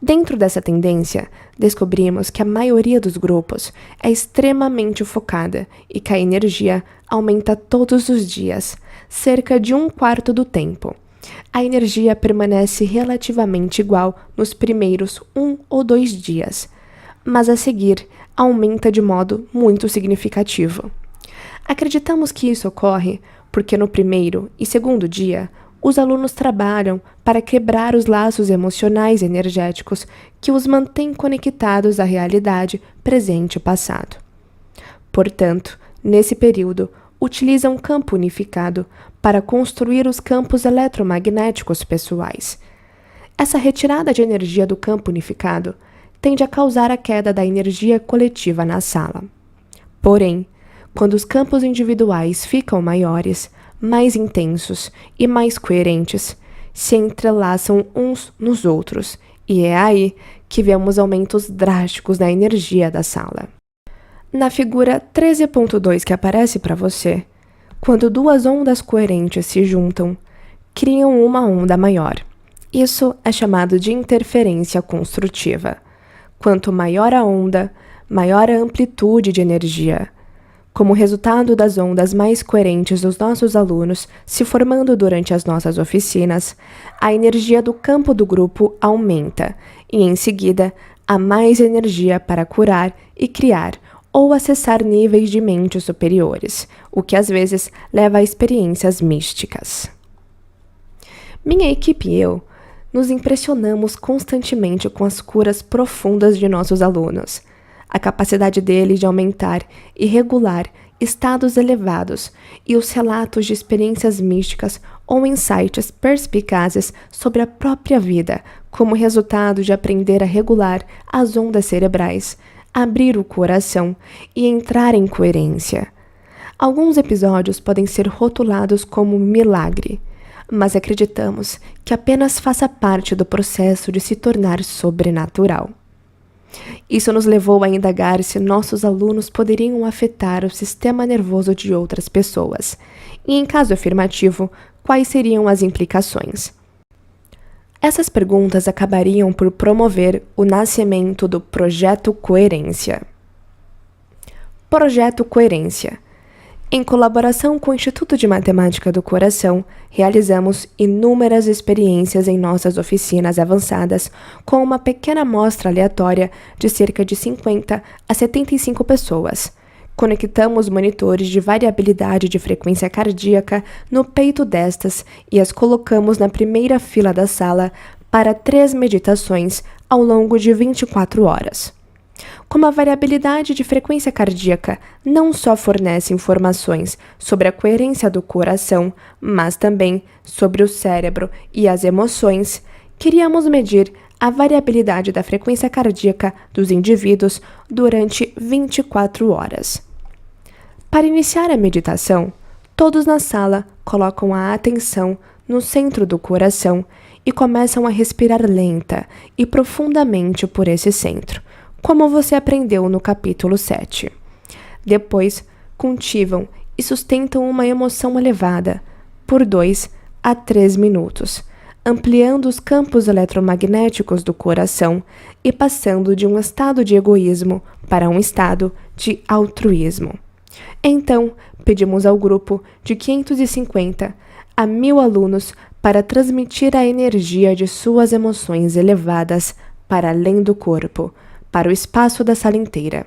Dentro dessa tendência, descobrimos que a maioria dos grupos é extremamente focada e que a energia aumenta todos os dias, cerca de 1/4 do tempo. A energia permanece relativamente igual nos primeiros 1 ou 2 dias, mas a seguir aumenta de modo muito significativo. Acreditamos que isso ocorre porque no primeiro e segundo dia, os alunos trabalham para quebrar os laços emocionais e energéticos que os mantêm conectados à realidade presente e passado. Portanto, nesse período, utilizam um campo unificado para construir os campos eletromagnéticos pessoais. Essa retirada de energia do campo unificado tende a causar a queda da energia coletiva na sala. Porém, quando os campos individuais ficam maiores, mais intensos e mais coerentes, se entrelaçam uns nos outros, e é aí que vemos aumentos drásticos na energia da sala. Na figura 13.2 que aparece para você, quando duas ondas coerentes se juntam, criam uma onda maior. Isso é chamado de interferência construtiva. Quanto maior a onda, maior a amplitude de energia. Como resultado das ondas mais coerentes dos nossos alunos se formando durante as nossas oficinas, a energia do campo do grupo aumenta e, em seguida, há mais energia para curar e criar ou acessar níveis de mente superiores, o que às vezes leva a experiências místicas. Minha equipe e eu nos impressionamos constantemente com as curas profundas de nossos alunos, a capacidade deles de aumentar e regular estados elevados e os relatos de experiências místicas ou insights perspicazes sobre a própria vida como resultado de aprender a regular as ondas cerebrais, abrir o coração e entrar em coerência. Alguns episódios podem ser rotulados como milagre, mas acreditamos que apenas faça parte do processo de se tornar sobrenatural. Isso nos levou a indagar se nossos alunos poderiam afetar o sistema nervoso de outras pessoas, e em caso afirmativo, quais seriam as implicações. Essas perguntas acabariam por promover o nascimento do Projeto Coerência. Projeto Coerência. Em colaboração com o Instituto de Matemática do Coração, realizamos inúmeras experiências em nossas oficinas avançadas com uma pequena amostra aleatória de cerca de 50 a 75 pessoas. Conectamos monitores de variabilidade de frequência cardíaca no peito destas e as colocamos na primeira fila da sala para 3 meditações ao longo de 24 horas. Como a variabilidade de frequência cardíaca não só fornece informações sobre a coerência do coração, mas também sobre o cérebro e as emoções, queríamos medir a variabilidade da frequência cardíaca dos indivíduos durante 24 horas. Para iniciar a meditação, todos na sala colocam a atenção no centro do coração e começam a respirar lenta e profundamente por esse centro, como você aprendeu no capítulo 7. Depois, cultivam e sustentam uma emoção elevada por 2 a 3 minutos, ampliando os campos eletromagnéticos do coração e passando de um estado de egoísmo para um estado de altruísmo. Então, pedimos ao grupo de 550 a 1.000 alunos para transmitir a energia de suas emoções elevadas para além do corpo, para o espaço da sala inteira.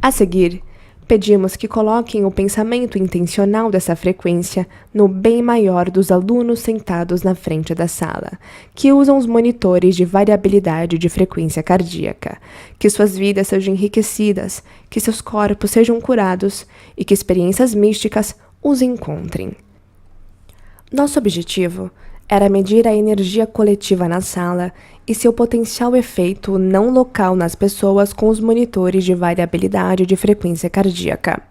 A seguir, pedimos que coloquem o pensamento intencional dessa frequência no bem maior dos alunos sentados na frente da sala, que usam os monitores de variabilidade de frequência cardíaca, que suas vidas sejam enriquecidas, que seus corpos sejam curados e que experiências místicas os encontrem. Nosso objetivo era medir a energia coletiva na sala e seu potencial efeito não local nas pessoas com os monitores de variabilidade de frequência cardíaca.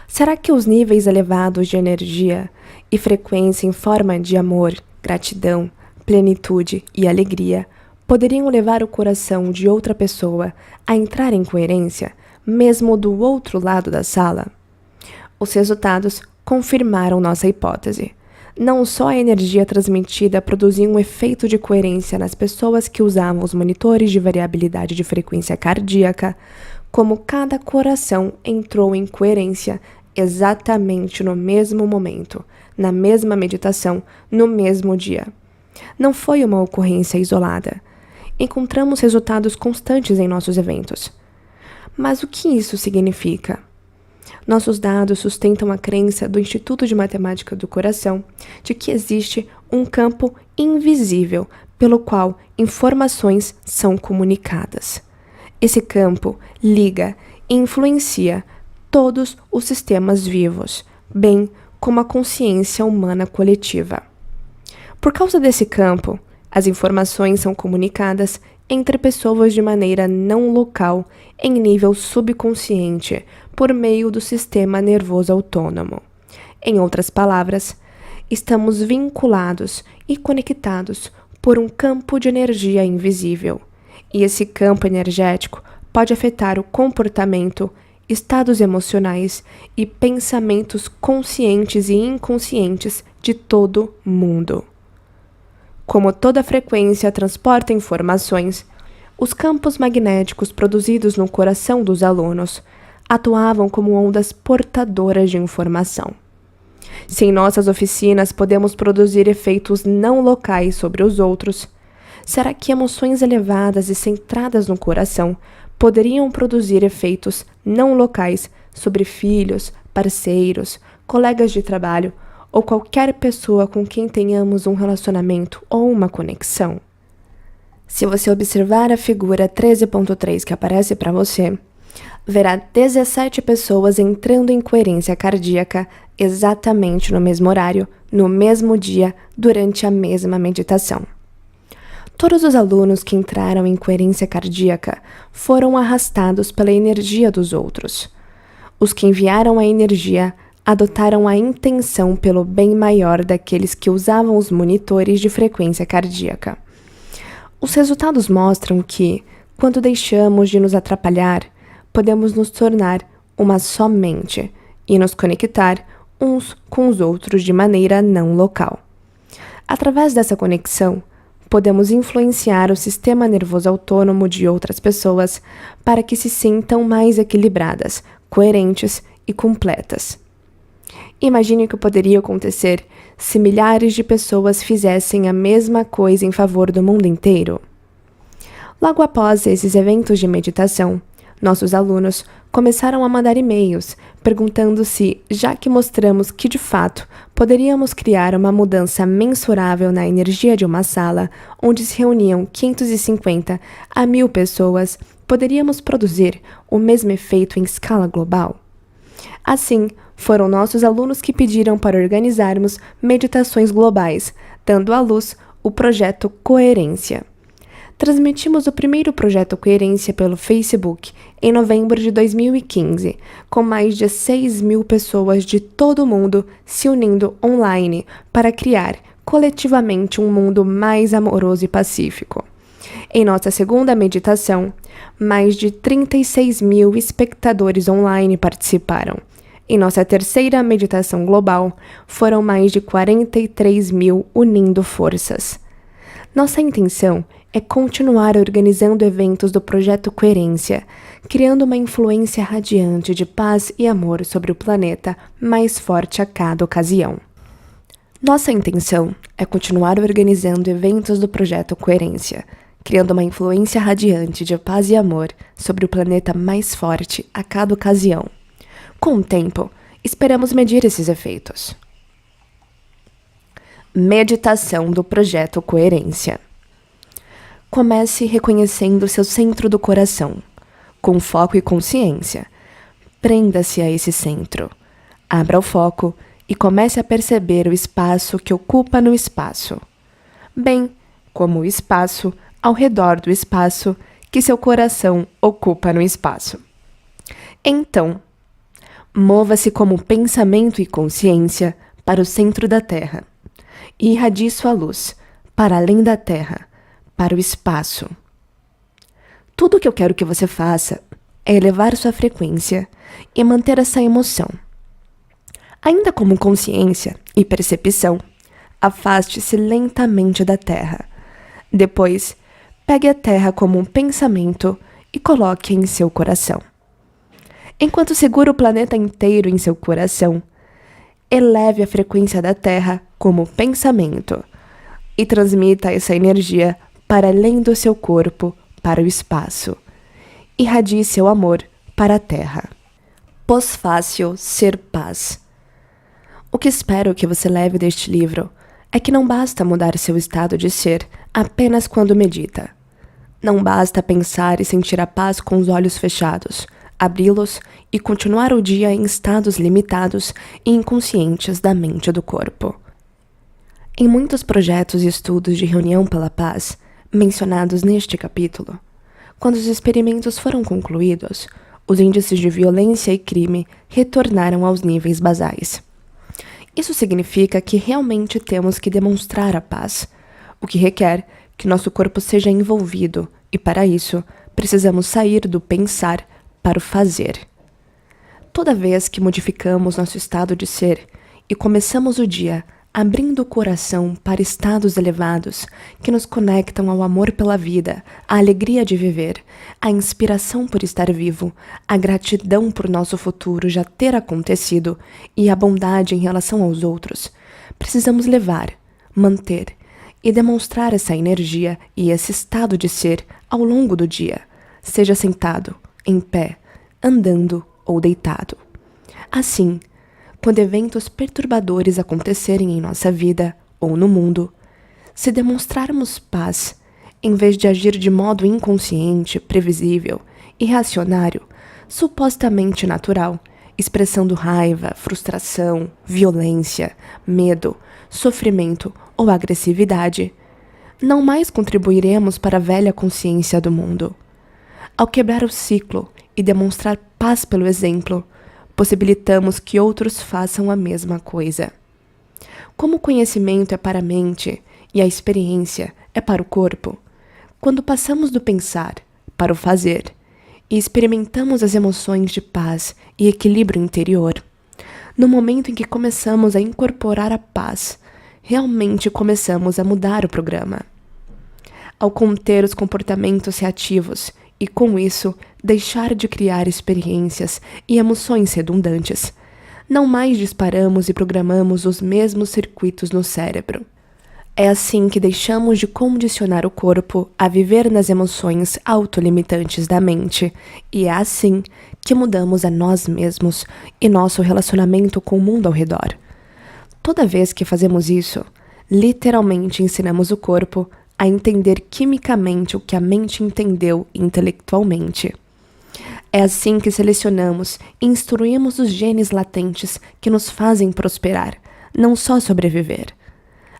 Será que os níveis elevados de energia e frequência em forma de amor, gratidão, plenitude e alegria poderiam levar o coração de outra pessoa a entrar em coerência, mesmo do outro lado da sala? Os resultados confirmaram nossa hipótese. Não só a energia transmitida produzia um efeito de coerência nas pessoas que usavam os monitores de variabilidade de frequência cardíaca, como cada coração entrou em coerência exatamente no mesmo momento, na mesma meditação, no mesmo dia. Não foi uma ocorrência isolada. Encontramos resultados constantes em nossos eventos. Mas o que isso significa? Nossos dados sustentam a crença do Instituto de Matemática do Coração de que existe um campo invisível pelo qual informações são comunicadas. Esse campo liga e influencia todos os sistemas vivos, bem como a consciência humana coletiva. Por causa desse campo, as informações são comunicadas entre pessoas de maneira não local, em nível subconsciente, por meio do sistema nervoso autônomo. Em outras palavras, estamos vinculados e conectados por um campo de energia invisível, e esse campo energético pode afetar o comportamento, estados emocionais e pensamentos conscientes e inconscientes de todo mundo. Como toda frequência transporta informações, os campos magnéticos produzidos no coração dos alunos atuavam como ondas portadoras de informação. Se em nossas oficinas podemos produzir efeitos não locais sobre os outros, será que emoções elevadas e centradas no coração poderiam produzir efeitos não locais sobre filhos, parceiros, colegas de trabalho ou qualquer pessoa com quem tenhamos um relacionamento ou uma conexão? Se você observar a figura 13.3 que aparece para você, verá 17 pessoas entrando em coerência cardíaca exatamente no mesmo horário, no mesmo dia, durante a mesma meditação. Todos os alunos que entraram em coerência cardíaca foram arrastados pela energia dos outros. Os que enviaram a energia adotaram a intenção pelo bem maior daqueles que usavam os monitores de frequência cardíaca. Os resultados mostram que, quando deixamos de nos atrapalhar, podemos nos tornar uma só mente e nos conectar uns com os outros de maneira não local. Através dessa conexão, podemos influenciar o sistema nervoso autônomo de outras pessoas para que se sintam mais equilibradas, coerentes e completas. Imagine o que poderia acontecer se milhares de pessoas fizessem a mesma coisa em favor do mundo inteiro. Logo após esses eventos de meditação, nossos alunos começaram a mandar e-mails perguntando se, já que mostramos que de fato poderíamos criar uma mudança mensurável na energia de uma sala onde se reuniam 550 a 1.000 pessoas, poderíamos produzir o mesmo efeito em escala global. Assim, foram nossos alunos que pediram para organizarmos meditações globais, dando à luz o projeto Coerência. Transmitimos o primeiro projeto Coerência pelo Facebook em novembro de 2015, com mais de 6.000 pessoas de todo o mundo se unindo online para criar coletivamente um mundo mais amoroso e pacífico. Em nossa segunda meditação, mais de 36.000 espectadores online participaram. Em nossa terceira meditação global, foram mais de 43.000 unindo forças. Nossa intenção é continuar organizando eventos do Projeto Coerência, criando uma influência radiante de paz e amor sobre o planeta mais forte a cada ocasião. Nossa intenção é continuar organizando eventos do Projeto Coerência, criando uma influência radiante de paz e amor sobre o planeta mais forte a cada ocasião. Com o tempo, esperamos medir esses efeitos. Meditação do Projeto Coerência. Comece reconhecendo seu centro do coração, com foco e consciência. Prenda-se a esse centro. Abra o foco e comece a perceber o espaço que ocupa no espaço, bem como o espaço ao redor do espaço que seu coração ocupa no espaço. Então, mova-se como pensamento e consciência para o centro da Terra e irradie sua luz para além da Terra, para o espaço. Tudo o que eu quero que você faça é elevar sua frequência e manter essa emoção. Ainda como consciência e percepção, afaste-se lentamente da Terra. Depois, pegue a Terra como um pensamento e coloque em seu coração. Enquanto segura o planeta inteiro em seu coração, eleve a frequência da Terra como pensamento e transmita essa energia para além do seu corpo, para o espaço. Irradie seu amor para a Terra. Pós-fácil ser paz. O que espero que você leve deste livro é que não basta mudar seu estado de ser apenas quando medita. Não basta pensar e sentir a paz com os olhos fechados, abri-los e continuar o dia em estados limitados e inconscientes da mente e do corpo. Em muitos projetos e estudos de reunião pela paz, mencionados neste capítulo, quando os experimentos foram concluídos, os índices de violência e crime retornaram aos níveis basais. Isso significa que realmente temos que demonstrar a paz, o que requer que nosso corpo seja envolvido, e para isso precisamos sair do pensar para o fazer. Toda vez que modificamos nosso estado de ser e começamos o dia abrindo o coração para estados elevados que nos conectam ao amor pela vida, à alegria de viver, à inspiração por estar vivo, à gratidão por nosso futuro já ter acontecido e à bondade em relação aos outros, precisamos levar, manter e demonstrar essa energia e esse estado de ser ao longo do dia, seja sentado, em pé, andando ou deitado. Assim, quando eventos perturbadores acontecerem em nossa vida ou no mundo, se demonstrarmos paz, em vez de agir de modo inconsciente, previsível e reacionário, supostamente natural, expressando raiva, frustração, violência, medo, sofrimento ou agressividade, não mais contribuiremos para a velha consciência do mundo. Ao quebrar o ciclo e demonstrar paz pelo exemplo, possibilitamos que outros façam a mesma coisa. Como o conhecimento é para a mente e a experiência é para o corpo, quando passamos do pensar para o fazer e experimentamos as emoções de paz e equilíbrio interior, no momento em que começamos a incorporar a paz, realmente começamos a mudar o programa. ao conter os comportamentos reativos e, com isso, deixar de criar experiências e emoções redundantes. Não mais disparamos e programamos os mesmos circuitos no cérebro. É assim que deixamos de condicionar o corpo a viver nas emoções autolimitantes da mente, e é assim que mudamos a nós mesmos e nosso relacionamento com o mundo ao redor. Toda vez que fazemos isso, literalmente ensinamos o corpo a entender quimicamente o que a mente entendeu intelectualmente. É assim que selecionamos e instruímos os genes latentes que nos fazem prosperar, não só sobreviver.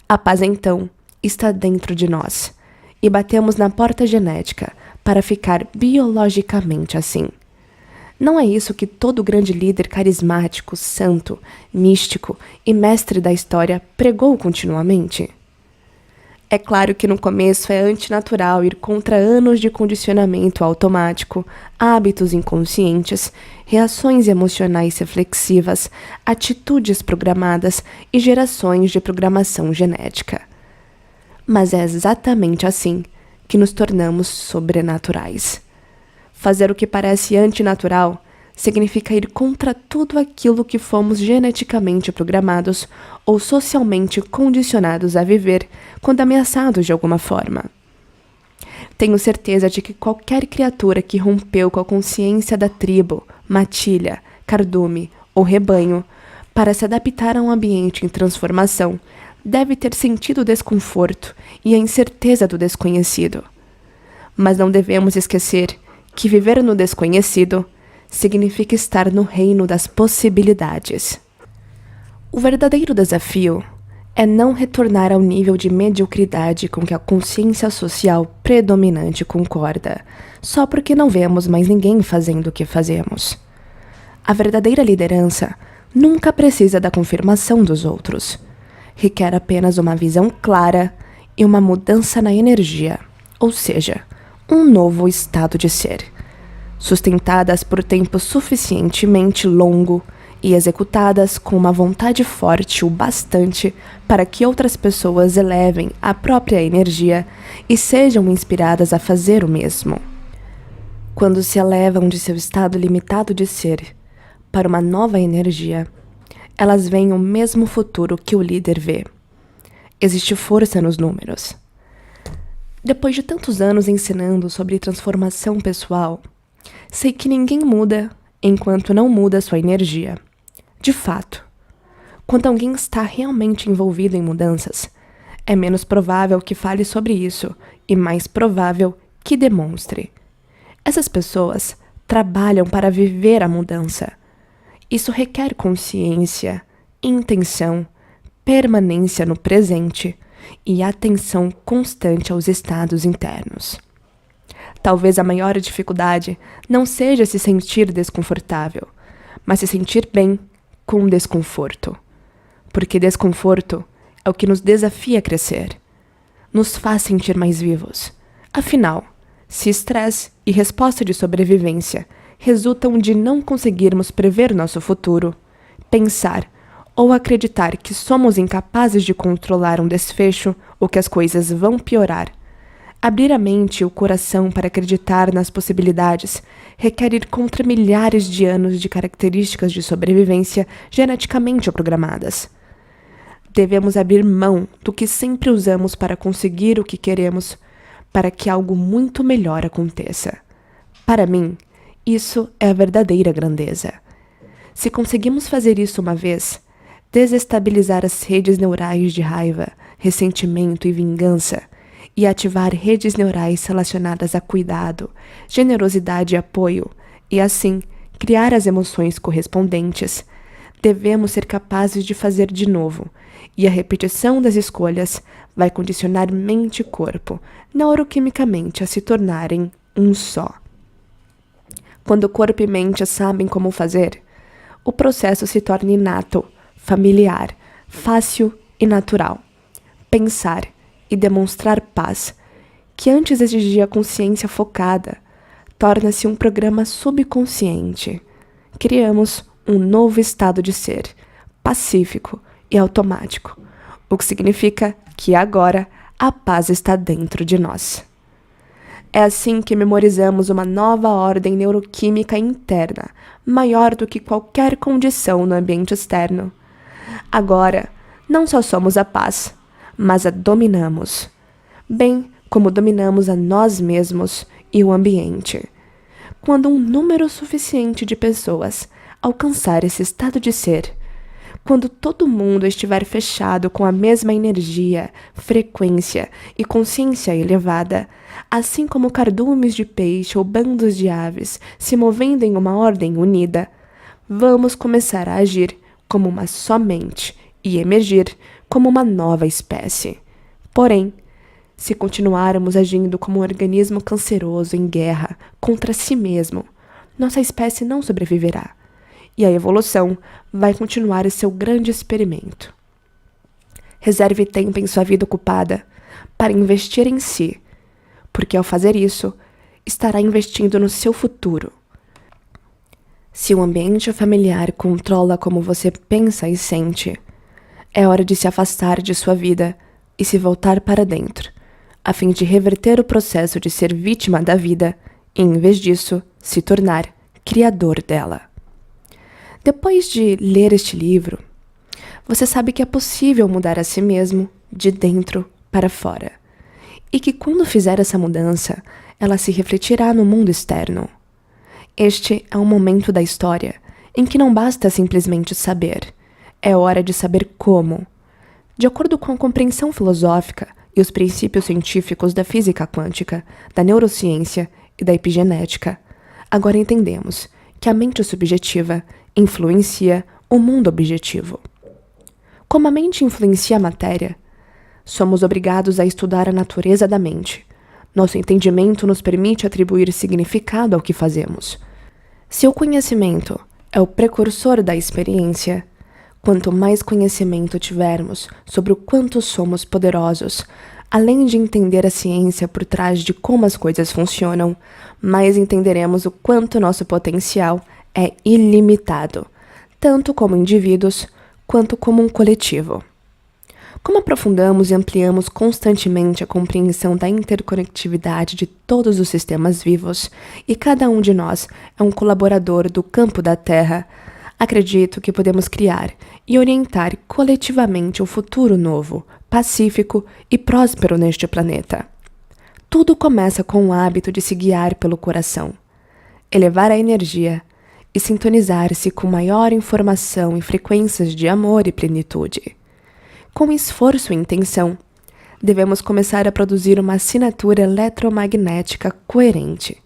A paz, então, está dentro de nós, e batemos na porta genética para ficar biologicamente assim. Não é isso que todo grande líder carismático, santo, místico e mestre da história pregou continuamente? É claro que no começo é antinatural ir contra anos de condicionamento automático, hábitos inconscientes, reações emocionais reflexivas, atitudes programadas e gerações de programação genética. Mas é exatamente assim que nos tornamos sobrenaturais. Fazer o que parece antinatural significa ir contra tudo aquilo que fomos geneticamente programados ou socialmente condicionados a viver quando ameaçados de alguma forma. Tenho certeza de que qualquer criatura que rompeu com a consciência da tribo, matilha, cardume ou rebanho para se adaptar a um ambiente em transformação deve ter sentido o desconforto e a incerteza do desconhecido. Mas não devemos esquecer que viver no desconhecido significa estar no reino das possibilidades. O verdadeiro desafio é não retornar ao nível de mediocridade com que a consciência social predominante concorda, só porque não vemos mais ninguém fazendo o que fazemos. A verdadeira liderança nunca precisa da confirmação dos outros. Requer apenas uma visão clara e uma mudança na energia, ou seja, um novo estado de ser, sustentadas por tempo suficientemente longo e executadas com uma vontade forte o bastante para que outras pessoas elevem a própria energia e sejam inspiradas a fazer o mesmo. Quando se elevam de seu estado limitado de ser para uma nova energia, elas veem o mesmo futuro que o líder vê. Existe força nos números. Depois de tantos anos ensinando sobre transformação pessoal, sei que ninguém muda enquanto não muda sua energia. De fato, quando alguém está realmente envolvido em mudanças, é menos provável que fale sobre isso e mais provável que demonstre. Essas pessoas trabalham para viver a mudança. Isso requer consciência, intenção, permanência no presente e atenção constante aos estados internos. Talvez a maior dificuldade não seja se sentir desconfortável, mas se sentir bem com desconforto. Porque desconforto é o que nos desafia a crescer, nos faz sentir mais vivos. Afinal, se estresse e resposta de sobrevivência resultam de não conseguirmos prever nosso futuro, pensar ou acreditar que somos incapazes de controlar um desfecho ou que as coisas vão piorar, abrir a mente e o coração para acreditar nas possibilidades requer ir contra milhares de anos de características de sobrevivência geneticamente programadas. Devemos abrir mão do que sempre usamos para conseguir o que queremos, para que algo muito melhor aconteça. Para mim, isso é a verdadeira grandeza. Se conseguimos fazer isso uma vez, desestabilizar as redes neurais de raiva, ressentimento e vingança, e ativar redes neurais relacionadas a cuidado, generosidade e apoio, e assim criar as emoções correspondentes, devemos ser capazes de fazer de novo, e a repetição das escolhas vai condicionar mente e corpo, neuroquimicamente, a se tornarem um só. Quando corpo e mente sabem como fazer, o processo se torna inato, familiar, fácil e natural. Pensar e demonstrar paz, que antes exigia consciência focada, torna-se um programa subconsciente. Criamos um novo estado de ser, pacífico e automático, o que significa que agora a paz está dentro de nós. É assim que memorizamos uma nova ordem neuroquímica interna, maior do que qualquer condição no ambiente externo. Agora, não só somos a paz, mas a dominamos, bem como dominamos a nós mesmos e o ambiente. Quando um número suficiente de pessoas alcançar esse estado de ser, quando todo mundo estiver fechado com a mesma energia, frequência e consciência elevada, assim como cardumes de peixe ou bandos de aves se movendo em uma ordem unida, vamos começar a agir como uma só mente e emergir como uma nova espécie. Porém, se continuarmos agindo como um organismo canceroso em guerra contra si mesmo, nossa espécie não sobreviverá. E a evolução vai continuar esse seu grande experimento. Reserve tempo em sua vida ocupada para investir em si, porque ao fazer isso, estará investindo no seu futuro. Se o ambiente familiar controla como você pensa e sente, é hora de se afastar de sua vida e se voltar para dentro, a fim de reverter o processo de ser vítima da vida e, em vez disso, se tornar criador dela. Depois de ler este livro, você sabe que é possível mudar a si mesmo de dentro para fora, e que quando fizer essa mudança, ela se refletirá no mundo externo. Este é um momento da história em que não basta simplesmente saber, é hora de saber como. De acordo com a compreensão filosófica e os princípios científicos da física quântica, da neurociência e da epigenética, agora entendemos que a mente subjetiva influencia o mundo objetivo. Como a mente influencia a matéria, somos obrigados a estudar a natureza da mente. Nosso entendimento nos permite atribuir significado ao que fazemos. Se o conhecimento é o precursor da experiência, quanto mais conhecimento tivermos sobre o quanto somos poderosos, além de entender a ciência por trás de como as coisas funcionam, mais entenderemos o quanto nosso potencial é ilimitado, tanto como indivíduos quanto como um coletivo. Como aprofundamos e ampliamos constantemente a compreensão da interconectividade de todos os sistemas vivos e cada um de nós é um colaborador do campo da Terra, acredito que podemos criar e orientar coletivamente um futuro novo, pacífico e próspero neste planeta. Tudo começa com o hábito de se guiar pelo coração, elevar a energia e sintonizar-se com maior informação e frequências de amor e plenitude. Com esforço e intenção, devemos começar a produzir uma assinatura eletromagnética coerente.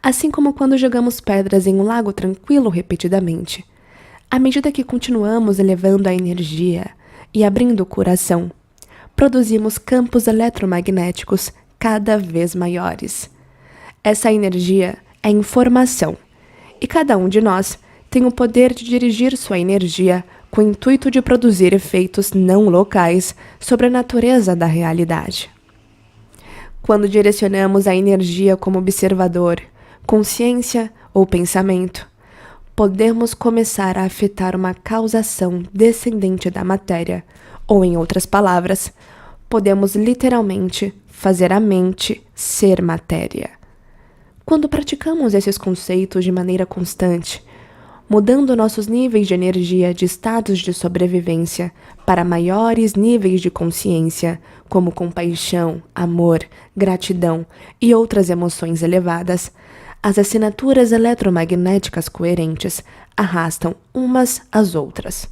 Assim como quando jogamos pedras em um lago tranquilo repetidamente, à medida que continuamos elevando a energia e abrindo o coração, produzimos campos eletromagnéticos cada vez maiores. Essa energia é informação, e cada um de nós tem o poder de dirigir sua energia com o intuito de produzir efeitos não locais sobre a natureza da realidade. Quando direcionamos a energia como observador, consciência ou pensamento, podemos começar a afetar uma causação descendente da matéria, ou, em outras palavras, podemos literalmente fazer a mente ser matéria. Quando praticamos esses conceitos de maneira constante, mudando nossos níveis de energia de estados de sobrevivência para maiores níveis de consciência, como compaixão, amor, gratidão e outras emoções elevadas, as assinaturas eletromagnéticas coerentes arrastam umas às outras.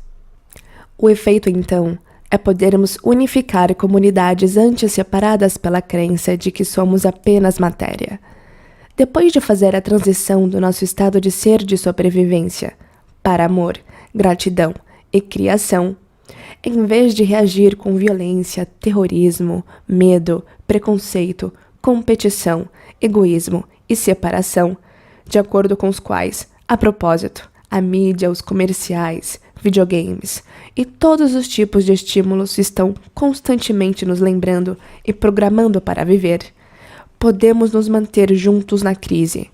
O efeito, então, é podermos unificar comunidades antes separadas pela crença de que somos apenas matéria. Depois de fazer a transição do nosso estado de ser de sobrevivência para amor, gratidão e criação, em vez de reagir com violência, terrorismo, medo, preconceito, competição, egoísmo e separação, de acordo com os quais, a propósito, a mídia, os comerciais, videogames e todos os tipos de estímulos estão constantemente nos lembrando e programando para viver, podemos nos manter juntos na crise.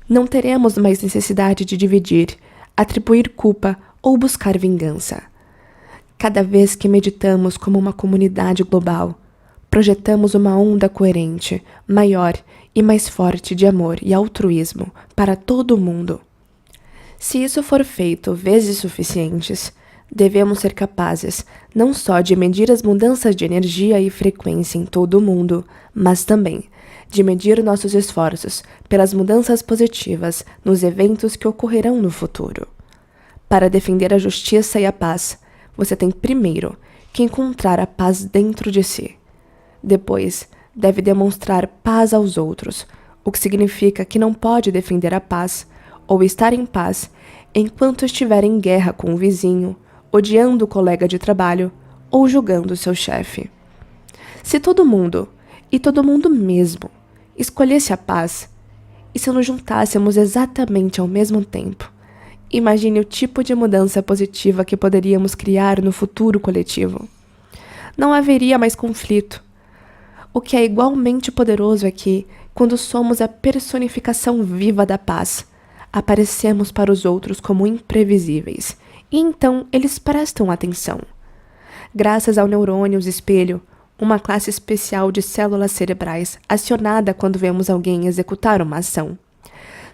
Não teremos mais necessidade de dividir, atribuir culpa ou buscar vingança. Cada vez que meditamos como uma comunidade global, projetamos uma onda coerente, maior e mais forte de amor e altruísmo para todo o mundo. Se isso for feito vezes suficientes, devemos ser capazes não só de medir as mudanças de energia e frequência em todo o mundo, mas também de medir nossos esforços pelas mudanças positivas nos eventos que ocorrerão no futuro. Para defender a justiça e a paz, você tem primeiro que encontrar a paz dentro de si. Depois, deve demonstrar paz aos outros, o que significa que não pode defender a paz ou estar em paz enquanto estiver em guerra com o vizinho, odiando o colega de trabalho ou julgando seu chefe. Se todo mundo, e todo mundo mesmo, escolhesse a paz, e se nos juntássemos exatamente ao mesmo tempo, imagine o tipo de mudança positiva que poderíamos criar no futuro coletivo. Não haveria mais conflito. O que é igualmente poderoso é que, quando somos a personificação viva da paz, aparecemos para os outros como imprevisíveis, e então eles prestam atenção. Graças ao neurônios espelho, uma classe especial de células cerebrais acionada quando vemos alguém executar uma ação.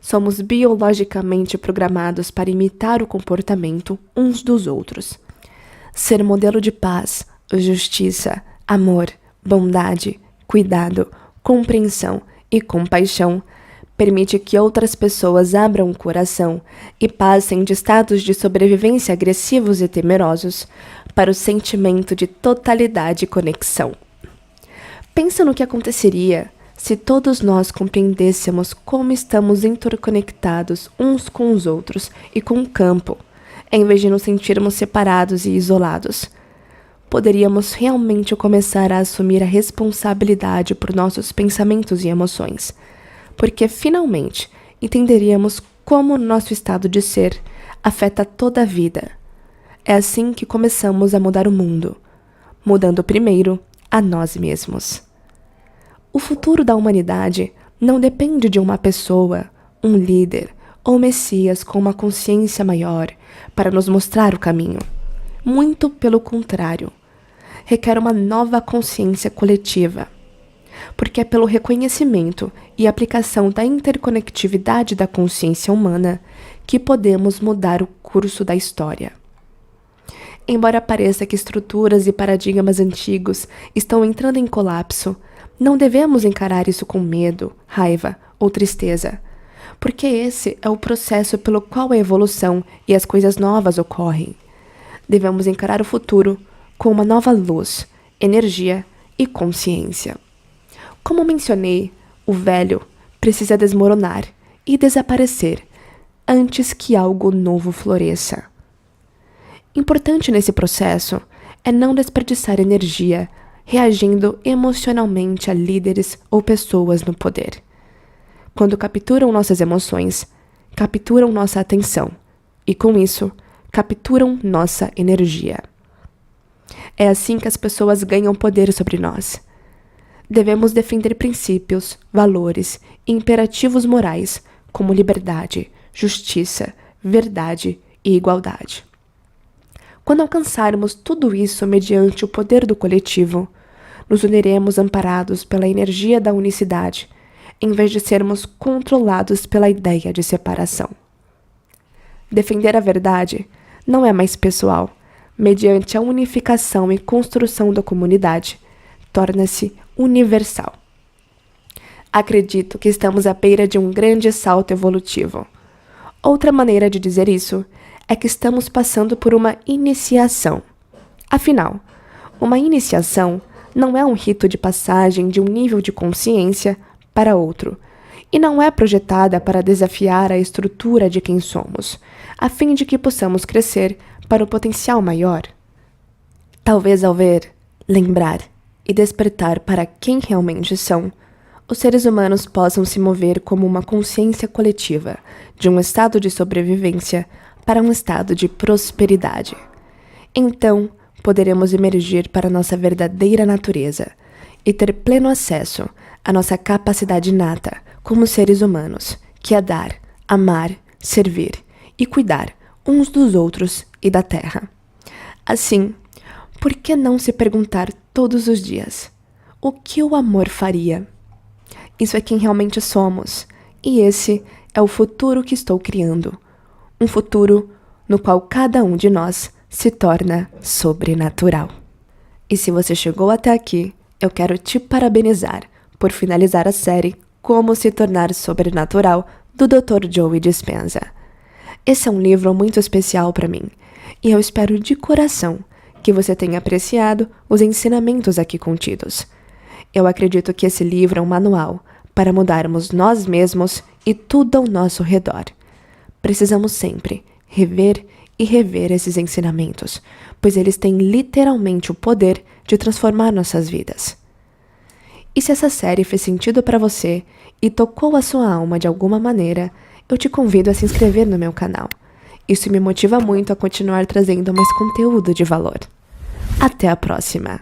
Somos biologicamente programados para imitar o comportamento uns dos outros. Ser modelo de paz, justiça, amor, bondade, cuidado, compreensão e compaixão permite que outras pessoas abram o coração e passem de estados de sobrevivência agressivos e temerosos para o sentimento de totalidade e conexão. Pensa no que aconteceria se todos nós compreendêssemos como estamos interconectados uns com os outros e com o campo, em vez de nos sentirmos separados e isolados. Poderíamos realmente começar a assumir a responsabilidade por nossos pensamentos e emoções, porque finalmente entenderíamos como nosso estado de ser afeta toda a vida. É assim que começamos a mudar o mundo, mudando primeiro a nós mesmos. O futuro da humanidade não depende de uma pessoa, um líder ou Messias com uma consciência maior para nos mostrar o caminho. Muito pelo contrário, requer uma nova consciência coletiva, porque é pelo reconhecimento e aplicação da interconectividade da consciência humana que podemos mudar o curso da história. Embora pareça que estruturas e paradigmas antigos estão entrando em colapso, não devemos encarar isso com medo, raiva ou tristeza, porque esse é o processo pelo qual a evolução e as coisas novas ocorrem. Devemos encarar o futuro com uma nova luz, energia e consciência. Como mencionei, o velho precisa desmoronar e desaparecer antes que algo novo floresça. Importante nesse processo é não desperdiçar energia reagindo emocionalmente a líderes ou pessoas no poder. Quando capturam nossas emoções, capturam nossa atenção e, com isso, capturam nossa energia. É assim que as pessoas ganham poder sobre nós. Devemos defender princípios, valores e imperativos morais como liberdade, justiça, verdade e igualdade. Quando alcançarmos tudo isso mediante o poder do coletivo, nos uniremos amparados pela energia da unicidade, em vez de sermos controlados pela ideia de separação. Defender a verdade não é mais pessoal. Mediante a unificação e construção da comunidade, torna-se universal. Acredito que estamos à beira de um grande salto evolutivo. Outra maneira de dizer isso é que estamos passando por uma iniciação. Afinal, uma iniciação não é um rito de passagem de um nível de consciência para outro, e não é projetada para desafiar a estrutura de quem somos, a fim de que possamos crescer para o potencial maior. Talvez ao ver, lembrar e despertar para quem realmente são, os seres humanos possam se mover como uma consciência coletiva, de um estado de sobrevivência para um estado de prosperidade. Então, poderemos emergir para nossa verdadeira natureza e ter pleno acesso à nossa capacidade inata como seres humanos, que é dar, amar, servir e cuidar uns dos outros e da terra. Assim, por que não se perguntar todos os dias: o que o amor faria. Isso é quem realmente somos, e esse é o futuro que estou criando. Um futuro no qual cada um de nós se torna sobrenatural. E se você chegou até aqui, eu quero te parabenizar por finalizar a série Como se tornar sobrenatural do Dr. Joe Dispenza. Esse é um livro muito especial para mim, e eu espero de coração que você tenha apreciado os ensinamentos aqui contidos. Eu acredito que esse livro é um manual para mudarmos nós mesmos e tudo ao nosso redor. Precisamos sempre rever e rever esses ensinamentos, pois eles têm literalmente o poder de transformar nossas vidas. E se essa série fez sentido para você e tocou a sua alma de alguma maneira, eu te convido a se inscrever no meu canal. Isso me motiva muito a continuar trazendo mais conteúdo de valor. Até a próxima!